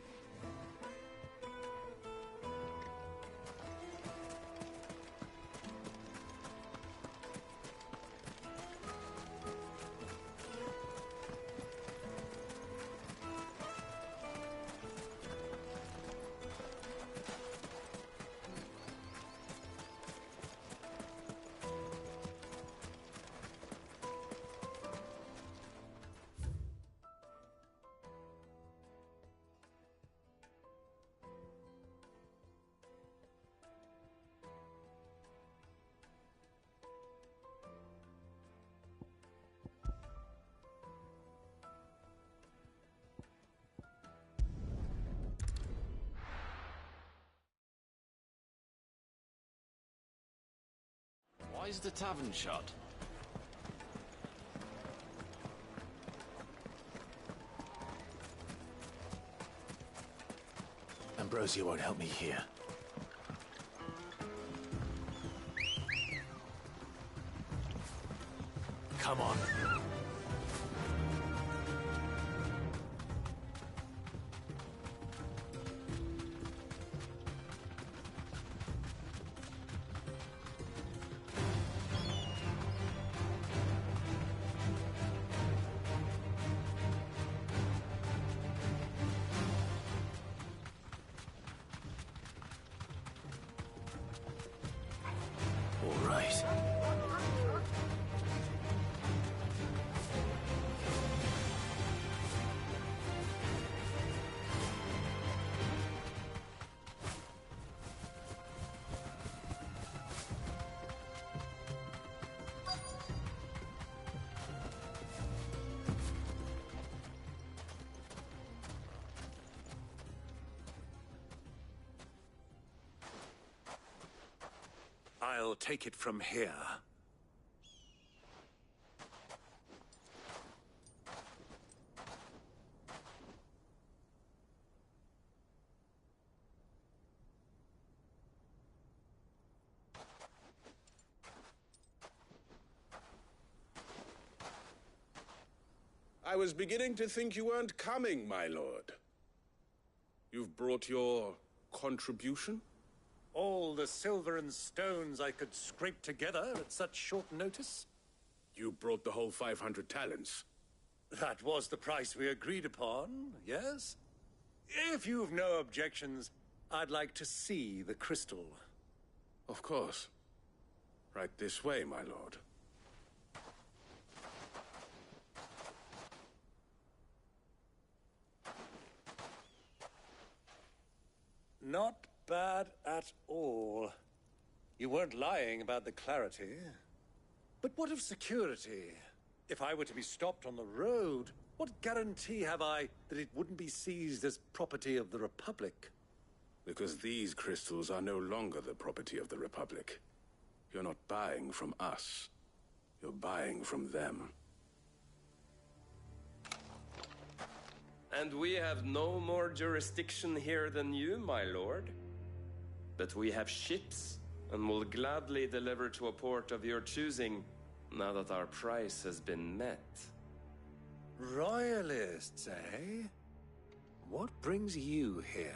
Why is the tavern shut? Ambrosia won't help me here. Come on. I'll take it from here. I was beginning to think you weren't coming, my lord. You've brought your contribution? All the silver and stones I could scrape together at such short notice? You brought the whole 500 talents. That was the price we agreed upon, yes? If you've no objections, I'd like to see the crystal. Of course. Right this way, my lord. Not bad at all. You weren't lying about the clarity. But what of security? If I were to be stopped on the road, what guarantee have I that it wouldn't be seized as property of the Republic? Because these crystals are no longer the property of the Republic. You're not buying from us. You're buying from them. And we have no more jurisdiction here than you, my lord. But we have ships, and will gladly deliver to a port of your choosing, now that our price has been met. Royalists, eh? What brings you here?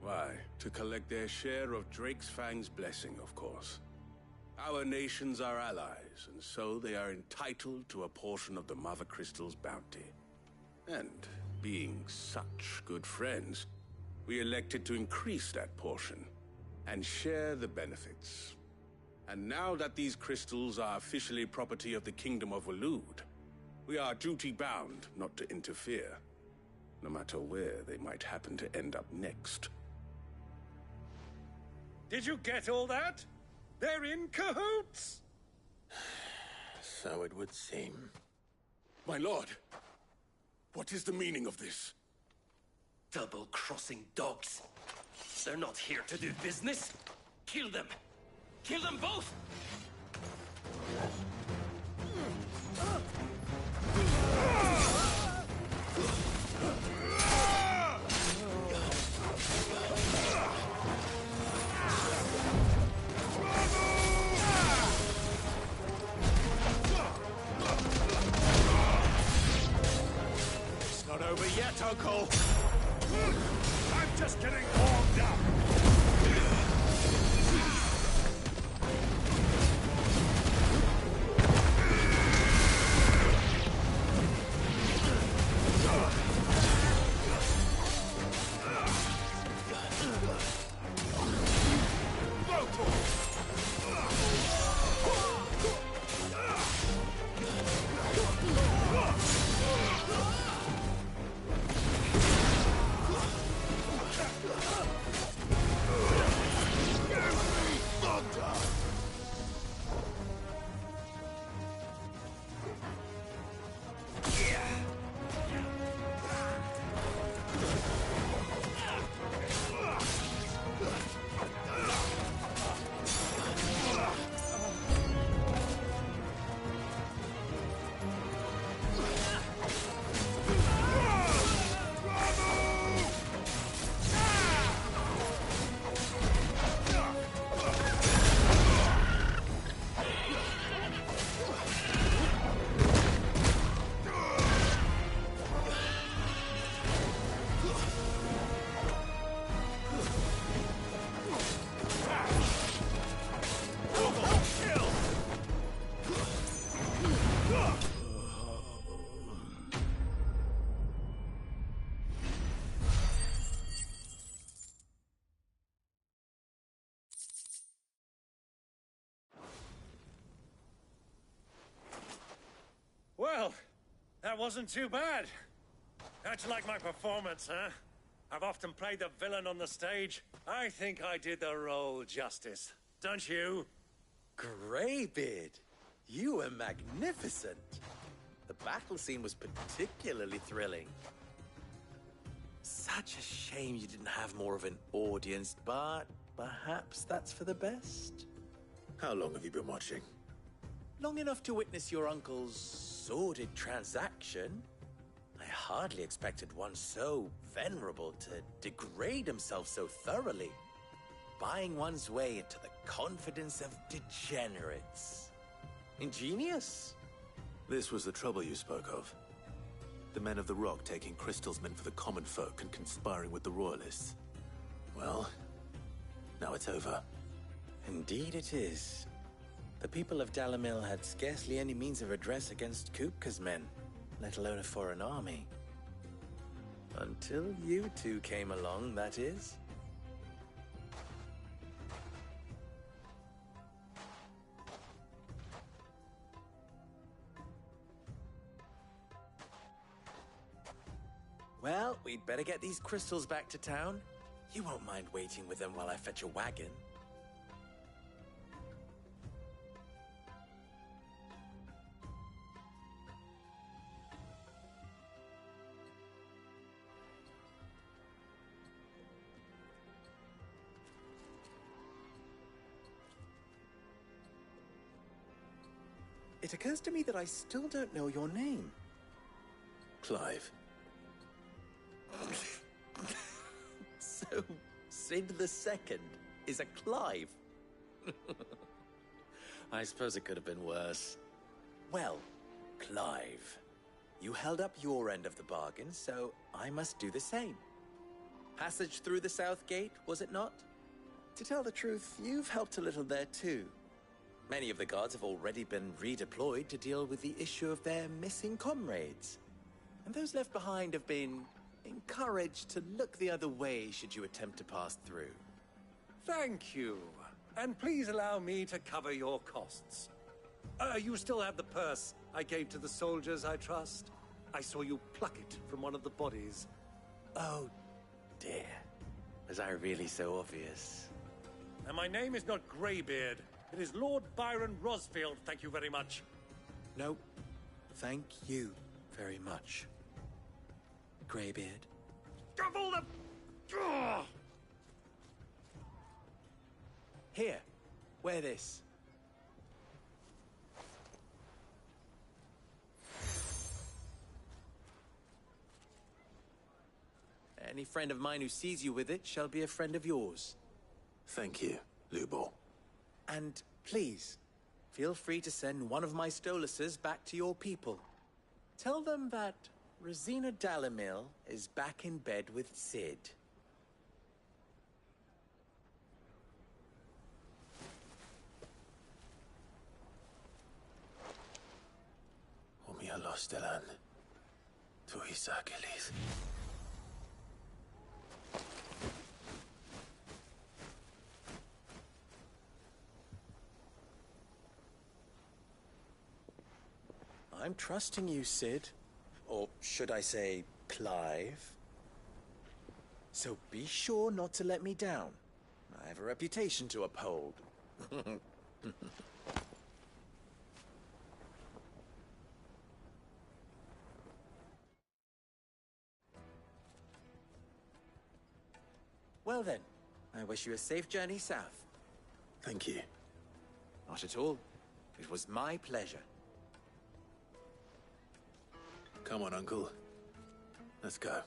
Why, to collect their share of Drake's Fang's blessing, of course. Our nations are allies, and so they are entitled to a portion of the Mother Crystal's bounty. And being such good friends, we elected to increase that portion and share the benefits. And now that these crystals are officially property of the Kingdom of Waloed, we are duty-bound not to interfere, no matter where they might happen to end up next. Did you get all that? They're in cahoots! So it would seem. My lord, what is the meaning of this? Double-crossing dogs. They're not here to do business. Kill them! Kill them both! It's not over yet, Uncle. I'm just getting warmed up. Well, that wasn't too bad. How'd you like my performance, huh? I've often played the villain on the stage. I think I did the role justice. Don't you? Greybeard, you were magnificent. The battle scene was particularly thrilling. Such a shame you didn't have more of an audience, but perhaps that's for the best. How long have you been watching? Long enough to witness your uncle's sordid transaction. I hardly expected one so venerable to degrade himself so thoroughly. Buying one's way into the confidence of degenerates. Ingenious. This was the trouble you spoke of. The men of the Rock taking crystals meant for the common folk and conspiring with the Royalists. Well, now it's over. Indeed it is. The people of Dalimil had scarcely any means of redress against Kupka's men, let alone a foreign army. Until you two came along, that is. Well, we'd better get these crystals back to town. You won't mind waiting with them while I fetch a wagon. It occurs to me that I still don't know your name. Clive. So, Sid the Second is a Clive? I suppose it could have been worse. Well, Clive, you held up your end of the bargain, so I must do the same. Passage through the South Gate, was it not? To tell the truth, you've helped a little there too. Many of the guards have already been redeployed to deal with the issue of their missing comrades. And those left behind have been encouraged to look the other way should you attempt to pass through. Thank you. And please allow me to cover your costs. You still have the purse I gave to the soldiers, I trust? I saw you pluck it from one of the bodies. Oh, dear. Was I really so obvious? And my name is not Greybeard. It is Lord Byron Rosfield, thank you very much. No, thank you very much, Greybeard. Of all the... Ugh! Here, wear this. Any friend of mine who sees you with it shall be a friend of yours. Thank you, Lubor. And please, feel free to send one of my Stoluses back to your people. Tell them that Rosina Dalimil is back in bed with Sid. Omia Lostelan. Tuisa Achilles. I'm trusting you, Sid. Or should I say, Clive? So be sure not to let me down. I have a reputation to uphold. Well then, I wish you a safe journey south. Thank you. Not at all. It was my pleasure. Come on, Uncle. Let's go.